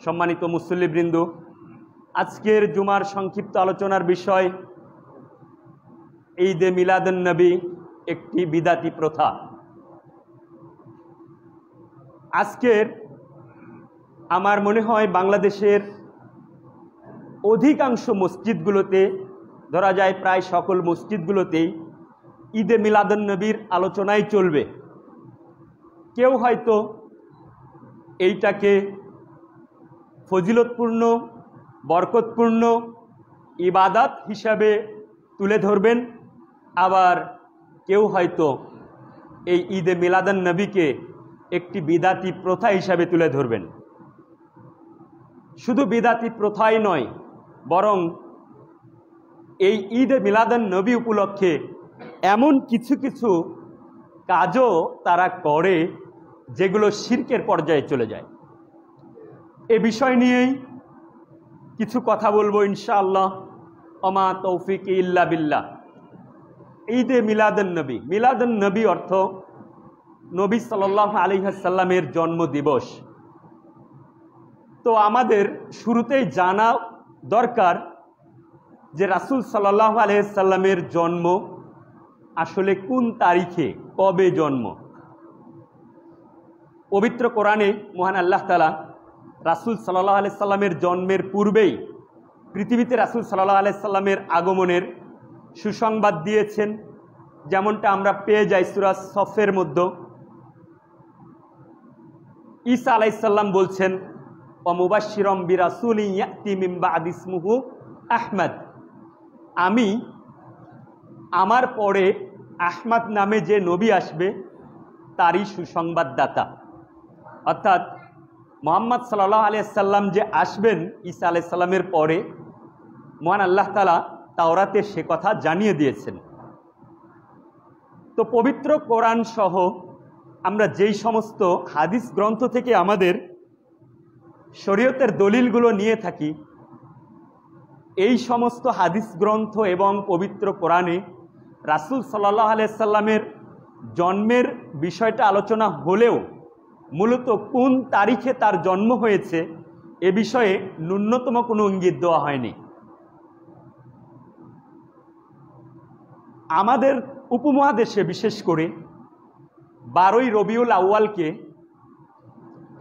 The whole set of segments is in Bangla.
সম্মানিত মুসল্লিবৃন্দ, আজকের জুমার সংক্ষিপ্ত আলোচনার বিষয় ঈদে মিলাদুন নবী একটি বিদাতি প্রথা। আজকের আমার মনে হয় বাংলাদেশের অধিকাংশ মসজিদগুলোতে, ধরা যায় প্রায় সকল মসজিদগুলোতেই ঈদে মিলাদুন নবীর আলোচনাই চলবে। কেউ হয়তো এইটাকে ফজিলতপূর্ণ, বরকতপূর্ণ ইবাদত হিসাবে তুলে ধরবেন, আবার কেউ হয়তো এই ঈদে মিলাদুন নবীকে একটি বিদাতি প্রথা হিসাবে তুলে ধরবেন। শুধু বিদাতি প্রথাই নয়, বরং এই ঈদে মিলাদুন নবী উপলক্ষে এমন কিছু কিছু কাজও তারা করে যেগুলো শিরকের পর্যায়ে চলে যায়। এ বিষয় নিয়েই কিছু কথা বলবো ইনশাআল্লাহ। ওমা তৌফিক ইল্লা বিল্লাহ। ঈদে মিলাদুন নবী, মিলাদুন নবী অর্থ নবী সাল্লাল্লাহু আলাইহি ওয়াসাল্লামের জন্মদিবস। তো আমাদের শুরুতেই জানা দরকার যে রাসূল সাল্লাল্লাহু আলাইহি ওয়াসাল্লামের জন্ম আসলে কোন তারিখে, কবে জন্ম। পবিত্র কোরআনে মহান আল্লাহ তাআলা রাসূল সাল্লাল্লাহু আলাইহি ওয়াসাল্লামের জন্মের পূর্বেই পৃথিবীতে রাসূল সাল্লাল্লাহু আলাইহি ওয়াসাল্লামের আগমনের সুসংবাদ দিয়েছেন, যেমনটা আমরা পেয়ে যাই সূরা সফের মধ্যে। ঈসা আলাইহিস সালাম বলছেন, ওয়া মুবাশশিরাম বিরাসূলিন ইয়াতি মিন বা'দি ইসমুহু আহমদ, আমি আমার পরে আহমদ নামে যে নবী আসবে তারই সুসংবাদদাতা। অর্থাৎ মুহাম্মদ সাল্লাল্লাহু আলাইহি ওয়াসাল্লাম যে আসবেন ঈসা আলাইহিস সালামের পরে, মহান আল্লাহ তাআলা তাওরাতে সে কথা জানিয়ে দিয়েছেন। তো পবিত্র কোরআন সহ আমরা যেই সমস্ত হাদিস গ্রন্থ থেকে আমাদের শরীয়তের দলিলগুলো নিয়ে থাকি, এই সমস্ত হাদিস গ্রন্থ এবং পবিত্র কোরআনে রাসূল সাল্লাল্লাহু আলাইহি ওয়াসাল্লামের জন্মের বিষয়টা আলোচনা হলেও মূলত কোন তারিখে তার জন্ম হয়েছে এ বিষয়ে ন্যূনতম কোনো ইঙ্গিত দেওয়া হয়নি। আমাদের উপমহাদেশে বিশেষ করে 12ই রবিউল আউয়ালকে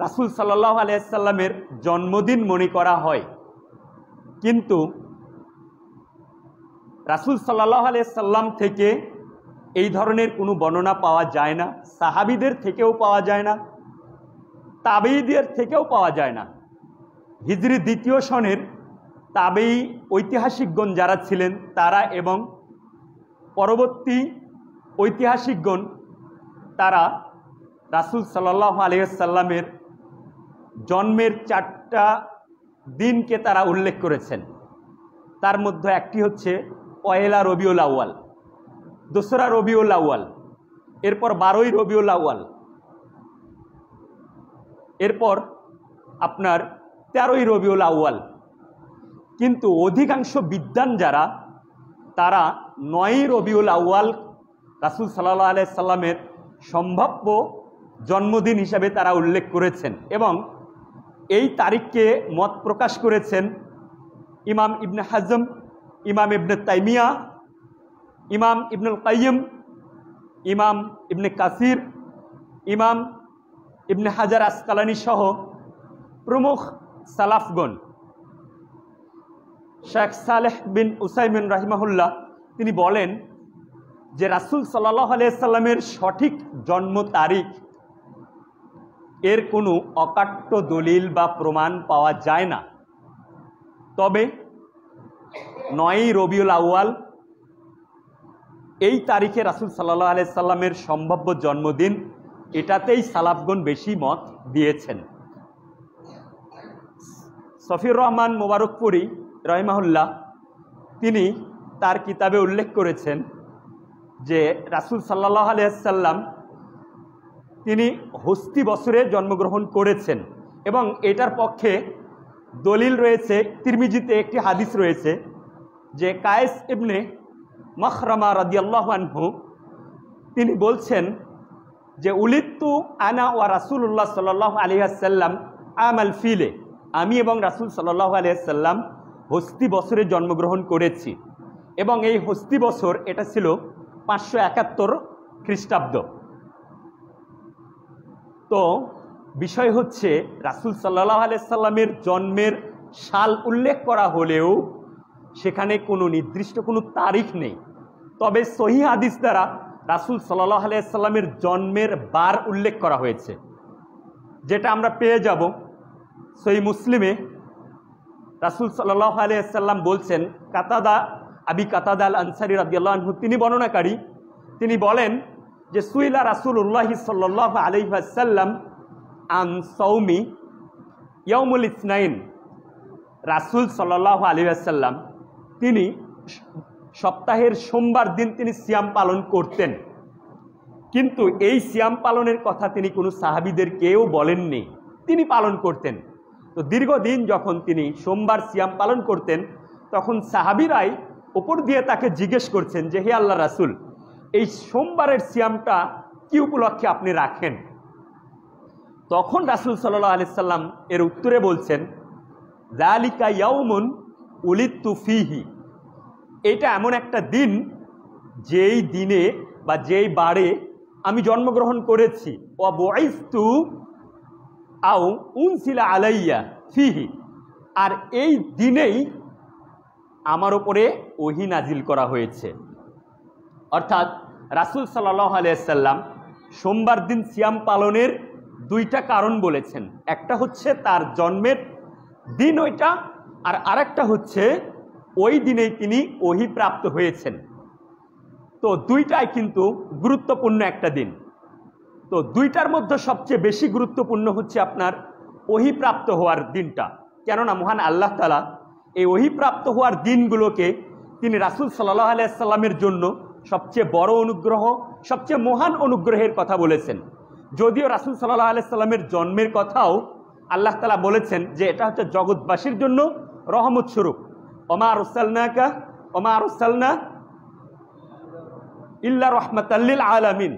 রাসূল সাল্লাল্লাহু আলাইহি ওয়াসাল্লামের জন্মদিন মনে করা হয়, কিন্তু রাসূল সাল্লাল্লাহু আলাইহি ওয়াসাল্লাম থেকে এই ধরনের কোনো বর্ণনা পাওয়া যায় না, সাহাবীদের থেকেও পাওয়া যায় না, তাবেঈদের থেকেও পাওয়া যায় না। হিজরি 2য় সনের তাবেঈ ঐতিহাসিকগণ যারা ছিলেন তারা এবং পরবর্তী ঐতিহাসিকগণ তারা রাসূল সাল্লাল্লাহু আলাইহি ওয়াসাল্লামের জন্মের 4টা দিনকে তারা উল্লেখ করেছেন। তার মধ্যে একটি হচ্ছে পয়লা রবিউল আউয়াল, দোসরা রবিউল আউয়াল, এরপর 12ই রবিউল আউয়াল, এরপর আপনার 13ই রবিউল আউয়াল। কিন্তু অধিকাংশ বিদ্বান যারা, তারা 9ই রবিউল আউয়াল রাসূল সাল্লাল্লাহু আলাইহি ওয়াসাল্লামের সম্ভাব্য জন্মদিন হিসাবে তারা উল্লেখ করেছেন এবং এই তারিখকে মত প্রকাশ করেছেন ইমাম ইবনে হাজম, ইমাম ইবনে তাইমিয়া, ইমাম ইবনুল কাইয়িম, ইমাম ইবনে কাসির, ইমাম ইবনে হাজার আসকালানি সহ প্রমুখ সালাফগণ। শেখ সালেহ বিন উসাইমিন রাহিমাহুল্লাহ তিনি বলেন যে রাসূল সাল্লাল্লাহু আলাইহি ওয়াসাল্লামের সঠিক জন্ম তারিখ এর কোনো অকাট্য দলিল বা প্রমাণ পাওয়া যায় না, তবে 9ই রবিউল আউয়াল এই তারিখে রাসূল সাল্লাল্লাহু আলাইহি ওয়াসাল্লামের সম্ভাব্য জন্মদিন, এটাতেই সালাফগণ বেশি মত দিয়েছেন। সফিউর রহমান মোবারকপুরি রাহিমাহুল্লাহ তিনি তার কিতাবে উল্লেখ করেছেন যে রাসূল সাল্লাল্লাহু আলাইহি ওয়াসাল্লাম তিনি হস্তি বছরে জন্মগ্রহণ করেছেন এবং এটার পক্ষে দলিল রয়েছে। তিরমিজিতে একটি হাদিস রয়েছে যে কায়েস ইবনে মখরামা রাদিয়াল্লাহু আনহু তিনি বলছেন যে উলিদতু আনা ওয়া রাসূলুল্লাহ সাল্লাল্লাহু আলাইহি ওয়াসাল্লাম আমাল ফিলে, আমি এবং রাসূল সাল্লাল্লাহু আলাইহি সাল্লাম হস্তি বছরে জন্মগ্রহণ করেছি এবং এই হস্তি বছর এটা ছিল 571 খ্রিস্টাব্দ। তো বিষয় হচ্ছে রাসূল সাল্লাল্লাহু আলাইহি সাল্লামের জন্মের সাল উল্লেখ করা হলেও সেখানে কোনো নির্দিষ্ট কোনো তারিখ নেই। তবে সহিহ হাদিস দ্বারা রাসূল সাল্লাল্লাহু আলাইহি সাল্লামের জন্মের বার উল্লেখ করা হয়েছে, যেটা আমরা পেয়ে যাব সহিহ মুসলিমে। রাসূল সাল্লাল্লাহু আলাইহি সাল্লাম বলছেন, আবি কাতাদা আল আনসারী রাদিয়াল্লাহু আনহু তিনি বর্ণনাকারী, তিনি বলেন যে সুইলা রাসূলুল্লাহ সাল্লাল্লাহু আলাইহি ওয়াসাল্লাম আন সাওমি ইয়াউমুল ইসনাইন। রাসূল সাল্লাল্লাহু আলাইহি ওয়াসাল্লাম তিনি সপ্তাহের সোমবার দিন তিনি সিয়াম পালন করতেন, কিন্তু এই সিয়াম পালনের কথা তিনি কোনো সাহাবীদের কেউ বলেননি, তিনি পালন করতেন। তো দীর্ঘদিন যখন তিনি সোমবার সিয়াম পালন করতেন তখন সাহাবীরাই উপর দিয়ে তাকে জিজ্ঞেস করছেন যে হে আল্লাহ রাসূল, এই সোমবারের সিয়ামটা কি উপলক্ষে আপনি রাখেন? তখন রাসূল সাল্লাল্লাহু আলাইহি সাল্লাম এর উত্তরে বলছেন, যালিকা ইয়াউমুন উলিদতু ফীহি, এটা এমন একটা দিন যেই দিনে বা যেই বারে আমি জন্মগ্রহণ করেছি। ওয়া বুইসতু আও উনসিলা আলাইয়া ফীহি, আর এই দিনেই আমার উপরে ওহী নাজিল করা হয়েছে। অর্থাৎ রাসূল সাল্লাল্লাহু আলাইহি সাল্লাম সোমবার দিন সিয়াম পালনের দুইটা কারণ বলেছেন, একটা হচ্ছে তার জন্মের দিন ওইটা, আর আরেকটা হচ্ছে ওই দিনেই তিনি ওহী প্রাপ্ত হয়েছেন। তো দুইটাই কিন্তু গুরুত্বপূর্ণ একটা দিন। তো দুইটার মধ্যে সবচেয়ে বেশি গুরুত্বপূর্ণ হচ্ছে আপনার ওহী প্রাপ্ত হওয়ার দিনটা, কেননা মহান আল্লাহ তাআলা এই ওহী প্রাপ্ত হওয়ার দিনগুলোকে তিনি রাসূল সাল্লাল্লাহু আলাইহি সাল্লামের জন্য সবচেয়ে বড় অনুগ্রহ, সবচেয়ে মহান অনুগ্রহের কথা বলেছেন। যদিও রাসূল সাল্লাল্লাহু আলাইহি সাল্লামের জন্মের কথাও আল্লাহ তাআলা বলেছেন যে এটা হচ্ছে জগৎবাসীর জন্য রহমত স্বরূপ। ওমা আরসালনা ইল্লা রাহমাতাল লিল আলামিন,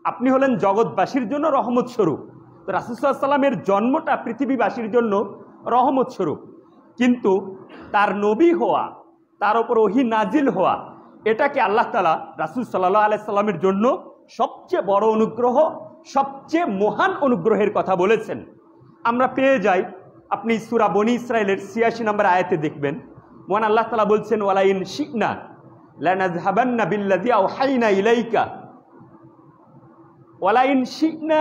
আপনি হলেন জগৎবাসীর জন্য রহমত স্বরূপ। তো রাসূল সাল্লাল্লাহু আলাইহি সাল্লামের জন্মটা পৃথিবীবাসীর জন্য রহমত স্বরূপ, কিন্তু তার নবী হওয়া, তার উপর ওহী নাজিল হওয়া, এটাকে আল্লাহ তাআলা রাসূল সাল্লাল্লাহু আলাইহি সাল্লামের জন্য সবচেয়ে বড় অনুগ্রহ, সবচেয়ে মহান অনুগ্রহের কথা বলেছেন। আমরা পেয়ে যাই, আপনি সূরা বনী ইসরাইলের ৮৬ নম্বর আয়াতে দেখবেন, মহান আল্লাহ তাআলা বলছেন, ওয়ালাইন শি'না লানাযহাবান্না বিল্লাযী আওহাইনা ইলাইকা, ওয়ালাইন শি'না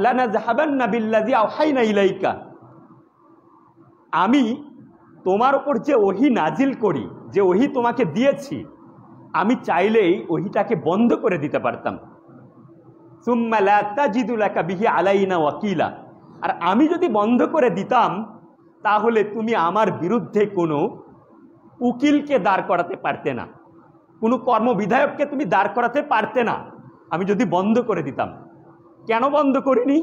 লানাযহাবান্না বিল্লাযী আওহাইনা ইলাইকা, আমি তোমার উপর যে ওহী নাজিল করি, যে ওহী তোমাকে দিয়েছি, আমি চাইলেই ওহীটাকে বন্ধ করে দিতে পারতাম। সুম্মা লা তাজিদু লাকা বিহি আলাইনা ওয়াকিলা, আর আমি যদি বন্ধ করে দিতাম তাহলে তুমি আমার বিরুদ্ধে কোনো উকিলকে দাঁড় করাতে পারতে না, কোনো কর্মবিধায়ককে তুমি দাঁড় করাতে পারতে না, আমি যদি বন্ধ করে দিতাম। কেন বন্ধ করিনি?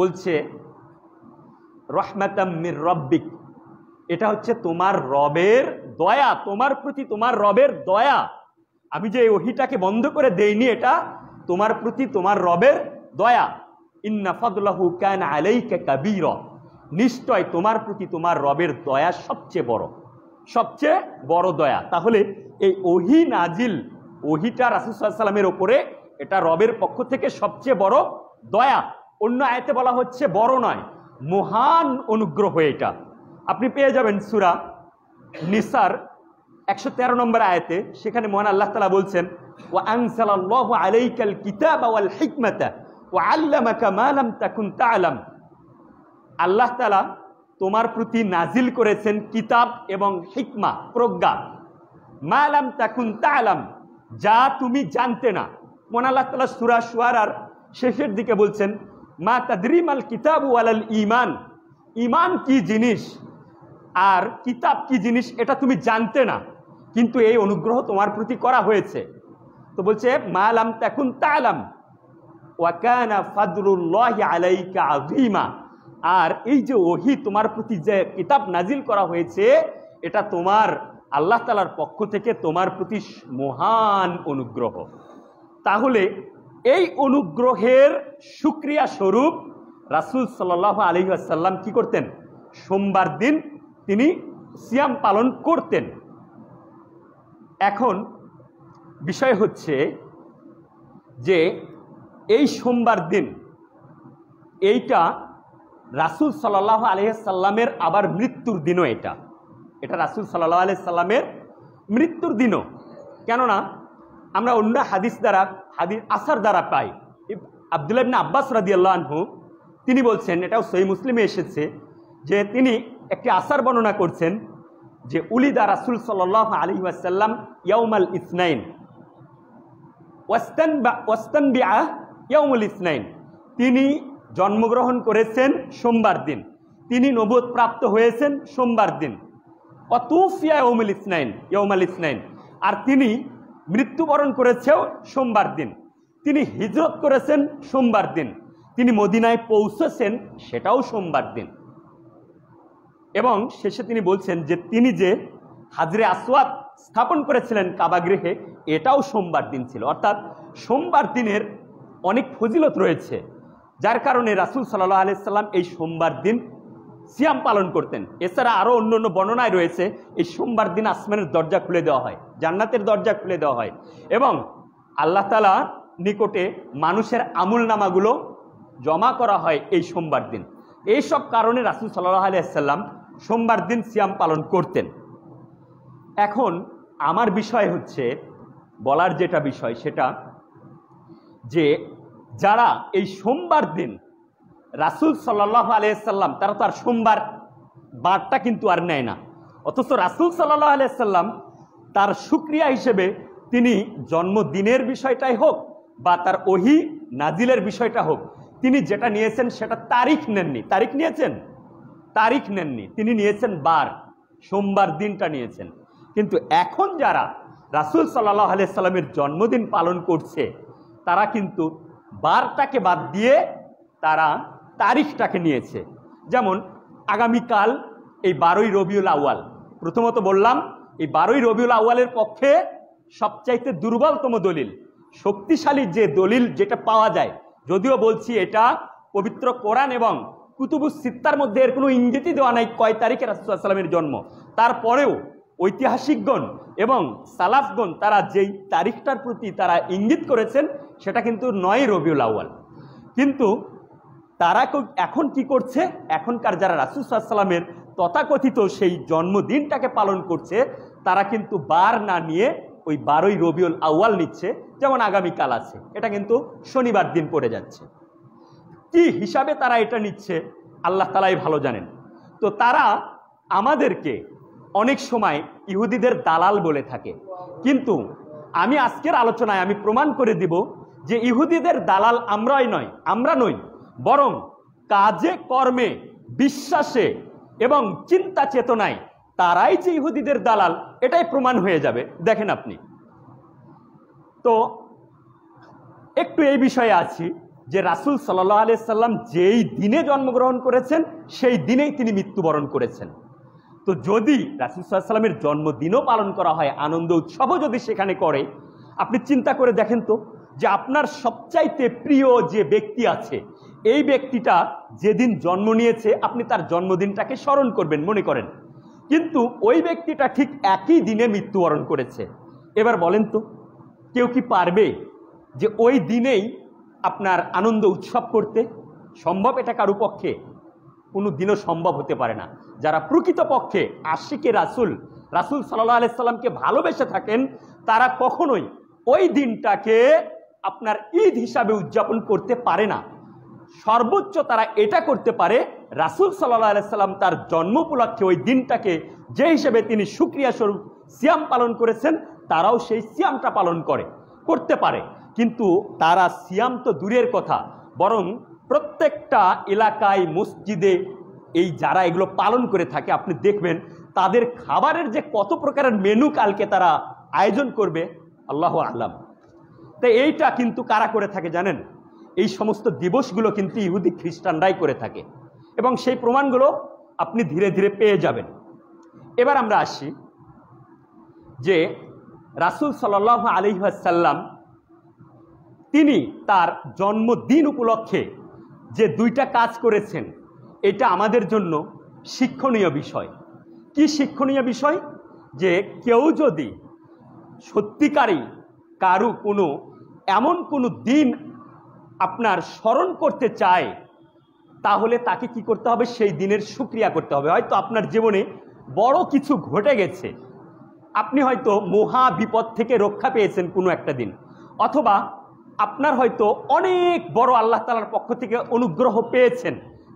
বলছে রহমাতাম মির রব্বিক, এটা হচ্ছে তোমার রবের দয়া, তোমার প্রতি তোমার রবের দয়া। আমি যে ওহীটাকে বন্ধ করে দেইনি, এটা তোমার প্রতি তোমার রবের দয়া। ইন্না ফাদলাহু কানা আলাইকা কাবীরা, নিশ্চয় তোমার প্রতি তোমার রবের দয়া সবচেয়ে বড়, সবচেয়ে বড় দয়া। তাহলে এই ওহী নাজিল, ওহীটা রাসূল সাল্লাল্লাহু আলাইহি সাল্লামের উপরে, এটা রবের পক্ষ থেকে সবচেয়ে বড় দয়া। অন্য আয়াতে বলা হচ্ছে বড় নয়, মহান অনুগ্রহ এটা। আপনি পেয়ে যাবেন সূরা নিসার 113 নম্বর আয়াতে, সেখানে মহান আল্লাহ তাআলা বলছেন, ওয়া আনজালাল্লাহু আলাইকাল কিতাবা ওয়াল হিকমাতা ওয়া আল্লামাকা মা লাম তাকুন তা'লাম, আল্লাহ তাআলা তোমার প্রতি নাজিল করেছেন কিতাব এবং হিকমা, প্রজ্ঞা, মা লাম তাকুন তা'লাম, যা তুমি জানতে না। মহান আল্লাহ তাআলা সূরা শুআরার শেষের দিকে বলছেন, মা তাদরিমাল কিতাবু ওয়ালাল ঈমান, ঈমান কি জিনিস আর কিতাব কি জিনিস এটা তুমি জানতে না, কিন্তু এই অনুগ্রহ তোমার প্রতি করা হয়েছে। তো বলছে মা লাম তাকুন তা'লাম ওয়া কানা ফাদলুল্লাহি আলাইকা আযীমা, আর এই যে ওহী তোমার প্রতি যে কিতাব নাজিল করা হয়েছে, এটা তোমার আল্লাহ তাআলার পক্ষ থেকে তোমার প্রতি মহান অনুগ্রহ। তাহলে এই অনুগ্রহের শুকরিয়া স্বরূপ রাসূল সাল্লাল্লাহু আলাইহি ওয়াসাল্লাম কি করতেন? সোমবার দিন তিনি সিয়াম পালন করতেন। এখন বিষয় হচ্ছে যে এই সোমবার দিন এইটা রাসূল সাল্লাল্লাহু আলাইহি সাল্লামের আবার মৃত্যুর দিনও, এটা রাসূল সাল্লাল্লাহু আলাইহি সাল্লামের মৃত্যুর দিনও। কেননা আমরা অন্য হাদিস আসার দ্বারা পাই, আব্দুল্লাহ ইবনে আব্বাস রাদিয়াল্লাহু আনহু তিনি বলছেন, এটাও সহিহ মুসলিমে এসেছে, যে তিনি একটি আসার বর্ণনা করছেন যে উলিদা রাসূল সাল্লাল্লাহু আলাইহি ওয়াসাল্লাম ইয়াউমাল ইসনাইন ওয়াস্তানবিআ ইয়াউমুল ইসনাইন, তিনি জন্মগ্রহণ করেছেন সোমবার দিন, তিনি নবুয়ত প্রাপ্ত হয়েছেন সোমবার দিন। অতুফিয়া ইয়াউমাল ইসনাইন, আর তিনি মৃত্যুবরণ করেছেও সোমবার দিন। তিনি হিজরত করেছেন সোমবার দিন, তিনি মদিনায় পৌঁছেছেন সেটাও সোমবার দিন। এবং শেষে তিনি বলছেন যে তিনি যে হাজরে আসওয়াদ স্থাপন করেছিলেন কাবা গৃহে, এটাও সোমবার দিন ছিল। অর্থাৎ সোমবার দিনের অনেক ফজিলত রয়েছে, যার কারণে রাসূল সাল্লাল্লাহু আলাইহি সাল্লাম এই সোমবার দিন সিয়াম পালন করতেন। এছাড়া আরও অন্য অন্য বর্ণনায় রয়েছে এই সোমবার দিন আসমানের দরজা খুলে দেওয়া হয়, জান্নাতের দরজা খুলে দেওয়া হয়, এবং আল্লাহ তাআলা নিকটে মানুষের আমুল নামাগুলো জমা করা হয় এই সোমবার দিন। এইসব কারণে রাসূল সাল্লাল্লাহু আলাইহি সাল্লাম সোমবার দিন সিয়াম পালন করতেন। এখন আমার বিষয় হচ্ছে, বলার যেটা বিষয় সেটা যে যারা এই সোমবার দিন রাসূল সাল্লাল্লাহু আলাইহি সাল্লাম, তারা তো আর সোমবার বারটা কিন্তু আর নেয় না, অথচ রাসূল সাল্লাল্লাহু আলাইহি সাল্লাম তার শুকরিয়া হিসেবে তিনি জন্মদিনের বিষয়টাই হোক বা তার ওহী নাজিলের বিষয়টা হোক, তিনি যেটা নিয়েছেন সেটা তারিখ নেননি। তারিখ নেননি, তিনি নিয়েছেন বার, সোমবার দিনটা নিয়েছেন। কিন্তু এখন যারা রাসূল সাল্লাল্লাহু আলাইহি সাল্লামের জন্মদিন পালন করছে, তারা কিন্তু বারটাকে বাদ দিয়ে তারা তারিখটাকে নিয়েছে। যেমন আগামীকাল এই 12ই রবিউল আউয়াল, প্রথমত বললাম এই 12ই রবিউল আউয়ালের পক্ষে সবচাইতে দুর্বলতম দলিল, শক্তিশালী যে দলিল যেটা পাওয়া যায়, যদিও বলছি এটা পবিত্র কোরআন এবং কুতুবুস সিত্তার মধ্যে এর কোনো ইঙ্গিতই দেওয়া নাই কয় তারিখে রাসূল সাল্লাল্লাহু আলাইহি সাল্লামের জন্ম, তারপরেও ঐতিহাসিকগণ এবং সালাফগণ তারা যেই তারিখটার প্রতি তারা ইঙ্গিত করেছেন সেটা কিন্তু 9ই রবিউল আউয়াল। কিন্তু তারা এখন কি করছে, এখনকার যারা রাসূল সাল্লাল্লাহু আলাইহি সাল্লামের তথাকথিত সেই জন্মদিনটাকে পালন করছে, তারা কিন্তু বার না নিয়ে ওই 12ই রবিউল আউয়াল নিচ্ছে। যেমন আগামীকাল আছে, এটা কিন্তু শনিবার দিন পড়ে যাচ্ছে। কি হিসাবে তারা এটা নিচ্ছে আল্লাহ তাআলাই ভালো জানেন। তো তারা আমাদেরকে অনেক সময় ইহুদিদের দালাল বলে থাকে, কিন্তু আমি আজকের আলোচনায় আমি প্রমাণ করে দিব যে ইহুদিদের দালাল আমরা নই, বরং কাজে কর্মে বিশ্বাসে এবং চিন্তা চেতনায় তারাই যে ইহুদিদের দালাল, এটাই প্রমাণ হয়ে যাবে। দেখেন আপনি তো একটু এই বিষয়ে আছি যে রাসূল সাল্লাল্লাহু আলাইহি সাল্লাম যেই দিনে জন্মগ্রহণ করেছেন সেই দিনেই তিনি মৃত্যুবরণ করেছেন। তো যদি রাসূল সাল্লাল্লাহু আলাইহি সাল্লামের জন্মদিনও পালন করা হয়, আনন্দ উৎসবও যদি সেখানে করে, আপনি চিন্তা করে দেখেন তো যে আপনার সবচাইতে প্রিয় যে ব্যক্তি আছে, এই ব্যক্তিটা যেদিন জন্ম নিয়েছে আপনি তার জন্মদিনটাকে স্মরণ করবেন মনে করেন, কিন্তু ওই ব্যক্তিটা ঠিক একই দিনে মৃত্যুবরণ করেছে। এবার বলেন তো কেউ কি পারবে যে ওই দিনেই আপনার আনন্দ উৎসব করতে? সম্ভব এটা কারো পক্ষে? কোনো দিনও সম্ভব হতে পারে না। যারা প্রকৃতপক্ষে আশিকে রাসূল সাল্লাল্লাহু আলাইহি সাল্লামকে ভালোবেসে থাকেন, তারা কখনোই ওই দিনটাকে আপনার ঈদ হিসাবে উদযাপন করতে পারে না। সর্বোচ্চ তারা এটা করতে পারে, রাসূল সাল্লাল্লাহু আলাইহি সাল্লাম তার জন্ম উপলক্ষে ওই দিনটাকে যে হিসেবে তিনি শুকরিয়া স্বরূপ সিয়াম পালন করেছেন, তারাও সেই সিয়ামটা পালন করতে পারে। কিন্তু তারা সিয়াম তো দূরের কথা, বরং প্রত্যেকটা এলাকায় মসজিদে এই যারা এগুলো পালন করে থাকে, আপনি দেখবেন তাদের খাবারের যে কত প্রকারের মেনু কালকে তারা আয়োজন করবে, আল্লাহু আ'লাম। তাই এইটা কিন্তু কারা করে থাকে জানেন? এই সমস্ত দিবসগুলো কিন্তু ইহুদি খ্রিস্টানরাই করে থাকে, এবং সেই প্রমাণগুলো আপনি ধীরে ধীরে পেয়ে যাবেন। এবার আমরা আসি যে রাসূল সাল্লাল্লাহু আলাইহি ওয়াসাল্লাম তিনি তার জন্মদিন উপলক্ষে যে দুইটা কাজ করেছেন, এটা আমাদের জন্য শিক্ষণীয় বিষয়। কি শিক্ষণীয় বিষয়? যে কেউ যদি সত্যিকারই কারু এমন কোনো দিন আপনার স্মরণ করতে চায়, তাহলে তাকে কি করতে হবে? সেই দিনের শুকরিয়া করতে হবে। হয়তো আপনার জীবনে বড় কিছু ঘটে গেছে, আপনি হয়তো মহা বিপদ থেকে রক্ষা পেয়েছেন কোনো একটা দিন, অথবা আপনার হয়তো অনেক বড় আল্লাহ তাআলার পক্ষ থেকে অনুগ্রহ পেয়েছেন।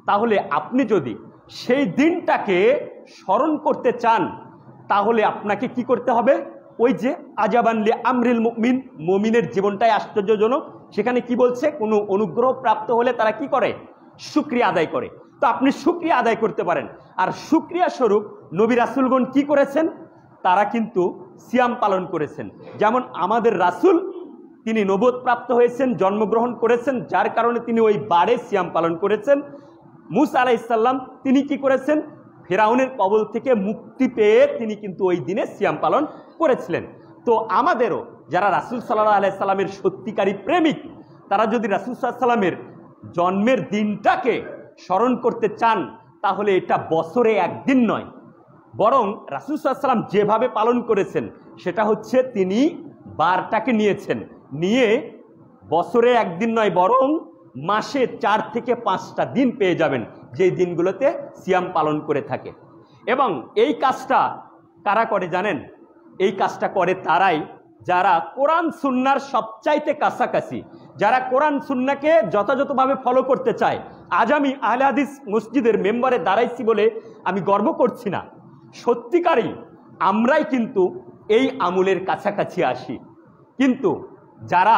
তাহলে আপনি যদি সেই দিনটাকে স্মরণ করতে চান, তাহলে আপনাকে কি করতে হবে? ওই যে আজাবান লি আমরিল মুমিন, মুমিনের জীবনটাই আশ্চর্যজনক। সেখানে কি বলছে? কোনো অনুগ্রহ প্রাপ্ত হলে তারা কি করে? শুকরিয়া আদায় করে। তো আপনি শুকরিয়া আদায় করতে পারেন। আর শুকরিয়া স্বরূপ নবী রাসূলগণ কি করেছেন? তারা কিন্তু সিয়াম পালন করেছেন। যেমন আমাদের রাসূল, তিনি নবুয়ত প্রাপ্ত হয়েছেন, জন্মগ্রহণ করেছেন, যার কারণে তিনি ওই বারে সিয়াম পালন করেছেন। মূসা আলাইহিস সালাম তিনি কি করেছেন? ফেরাউনের কবল থেকে মুক্তি পেয়ে তিনি কিন্তু ওই দিনে সিয়াম পালন করেছিলেন। তো আমাদেরও যারা রাসূল সাল্লাল্লাহু আলাইহি সাল্লামের সত্যিকারী প্রেমিক, তারা যদি রাসূল সাল্লাল্লাহু আলাইহি সাল্লামের জন্মের দিনটাকে স্মরণ করতে চান, তাহলে এটা বছরে একদিন নয়, বরং রাসূল সাল্লাল্লাহু আলাইহি সাল্লাম যেভাবে পালন করেছেন সেটা হচ্ছে তিনি বারটাকে নিয়েছেন, নিয়ে বছরে একদিন নয়, বরং মাসে 4 থেকে 5টা দিন পেয়ে যাবেন যে দিনগুলোতে সিয়াম পালন করে থাকে। এবং এই কাজটা কারা করে জানেন? এই কাজটা করে তারাই যারা কোরআন সুন্নাহর সবচাইতে কাছাকাছি, যারা কোরআন সুন্নাহকে যথাযথভাবে ফলো করতে চায়। আজ আমি আহলে হাদিস মসজিদের মেম্বারে দাঁড়াইছি বলে আমি গর্ব করছি না, সত্যিকারই আমরাই কিন্তু এই আমলের কাছাকাছি আসি। কিন্তু যারা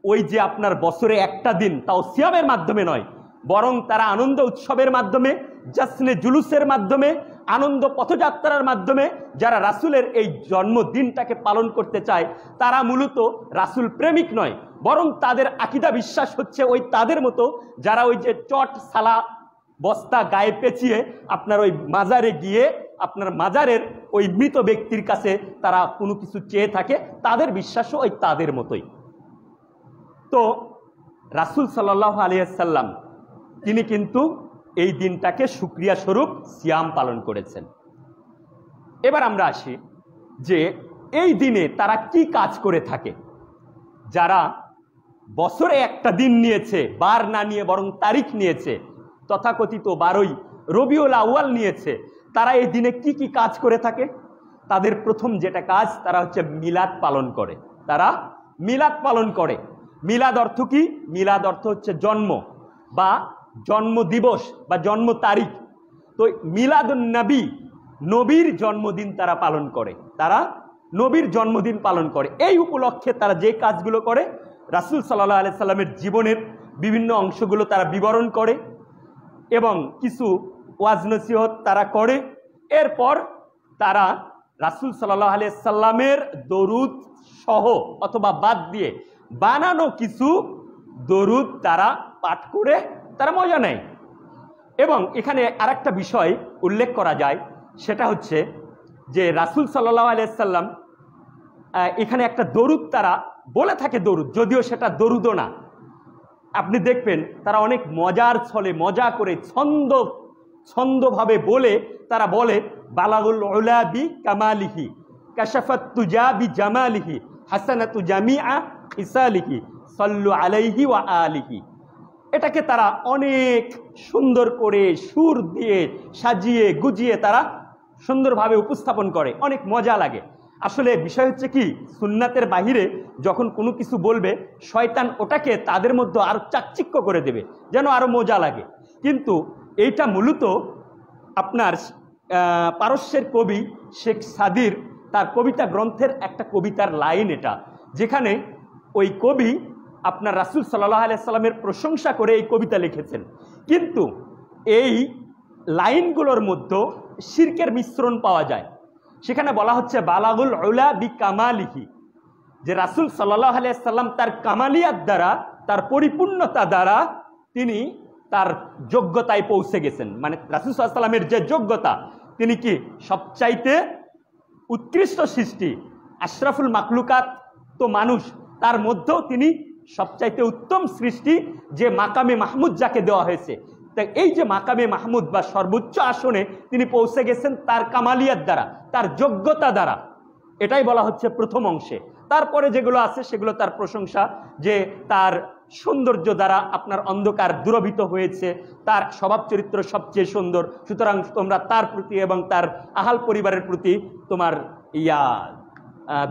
ওই যে আপনার বছরে একটা দিন, তাও সিয়ামের মাধ্যমে নয়, বরং তারা আনন্দ উৎসবের মাধ্যমে, জাসনে জুলুসের মাধ্যমে, আনন্দ পথযাত্রার মাধ্যমে যারা রাসূলের এই জন্মদিনটাকে পালন করতে চায়, তারা মূলত রাসূল প্রেমিক নয়, বরং তাদের আকীদা বিশ্বাস হচ্ছে ওই তাদের মতো যারা ওই যে চট সালা বস্তা গায়ে পেঁচিয়ে আপনার ওই মাজারে গিয়ে আপনার মাজারের ওই মৃত ব্যক্তির কাছে তারা কোনো কিছু চেয়ে থাকে, তাদের বিশ্বাসও ওই তাদের মতোই। তো রাসূল সাল্লাল্লাহু আলাইহি ওয়াসাল্লাম তিনি কিন্তু এই দিনটাকে শুকরিয়া স্বরূপ সিয়াম পালন করেছেন। এবার আমরা আসি যে এই দিনে তারা কি কাজ করে থাকে। যারা বছরে একটা দিন নিয়েছে, বার না নিয়ে বরং তারিখ নিয়েছে, তথাকথিত 12ই রবিউল আউয়াল নিয়েছে, তারা এই দিনে কি কি কাজ করে থাকে? তাদের প্রথম যেটা কাজ, তারা হচ্ছে মিলাদ পালন করে। তারা মিলাদ পালন করে। মিলাদ অর্থ কি? মিলাদ অর্থ হচ্ছে জন্ম বা জন্ম দিবস বা জন্ম তারিখ। তো মিলাদুন নবী, নবীর জন্মদিন তারা পালন করে। তারা নবীর জন্মদিন পালন করে। এই উপলক্ষে তারা যে কাজগুলো করে, রাসূল সাল্লাল্লাহু আলাইহি সাল্লামের জীবনের বিভিন্ন অংশগুলো তারা বিবরণ করে এবং কিছু ওয়াজ নসিহত তারা করে। এরপর তারা রাসূল সাল্লাল্লাহু আলাইহি সাল্লামের দরুদ সহ অথবা বাদ দিয়ে বানানো কিছু দরুদ তারা পাঠ করে তারা মজা নেয়। এবং এখানে আরেকটা বিষয় উল্লেখ করা যায়, সেটা হচ্ছে যে রাসূল সাল্লাল্লাহু আলাইহি সাল্লাম এখানে একটা দরুদ তারা বলে থাকে, দরুদ যদিও সেটা দরুদও না। আপনি দেখবেন তারা অনেক মজার ছলে মজা করে ছন্দভাবে বলে তারা বলে, বালাগুল উলা বি কামালিহি, কাশাফাত তুজা বি জামালিহি, হাসানাতু জামিআ খিসালিহি, সাল্লু আলাইহি ওয়া আলিহি। এটাকে তারা অনেক সুন্দর করে সুর দিয়ে সাজিয়ে গুজিয়ে তারা সুন্দরভাবে উপস্থাপন করে, অনেক মজা লাগে। আসলে বিষয় হচ্ছে কি, সুন্নাতের বাহিরে যখন কোনো কিছু বলবে, শয়তান ওটাকে তাদের মধ্যে আরো চাকচিক্য করে দেবে, যেন আরো মজা লাগে। কিন্তু এইটা মূলত আপনার পারস্যের কবি শেখ সাদির তার কবিতা গ্রন্থের একটা কবিতার লাইন এটা, যেখানে ওই কবি আপনার রাসূল সাল্লাল্লাহু আলাইহি সাল্লামের প্রশংসা করে এই কবিতা লিখেছেন। কিন্তু এই লাইনগুলোর মধ্যে শিরকের মিশ্রণ পাওয়া যায়। সেখানে বলা হচ্ছে বালাগুল উলা বি কামালিহি, যে রাসূল সাল্লাল্লাহু আলাইহি সাল্লাম তার কামালিয়াত দ্বারা, তার পরিপূর্ণতা দ্বারা তিনি তার যোগ্যতায় পৌঁছে গেছেন। মানে রাসূল সাল্লাল্লাহু আলাইহি সাল্লামের যে যোগ্যতা, তিনি কি সবচাইতে উৎকৃষ্ট সৃষ্টি, আশরাফুল মাখলুকাত তো মানুষ, তার মধ্যেও তিনি সবচাইতে উত্তম সৃষ্টি, যে মাকামে মাহমুদ যাকে দেওয়া হয়েছে, তাই এই যে মাকামে মাহমুদ বা সর্বোচ্চ আসনে তিনি পৌঁছে গেছেন তার কামালিয়াত দ্বারা, তার যোগ্যতা দ্বারা, এটাই বলা হচ্ছে প্রথম অংশে। তারপরে যেগুলো আছে সেগুলো তার প্রশংসা, যে তার সৌন্দর্য দ্বারা আপনার অন্ধকার দূরভূত হয়েছে, তার স্বভাব চরিত্র সবচেয়ে সুন্দর, সুতরাং তোমরা তার প্রতি এবং তার আহাল পরিবারের প্রতি তোমার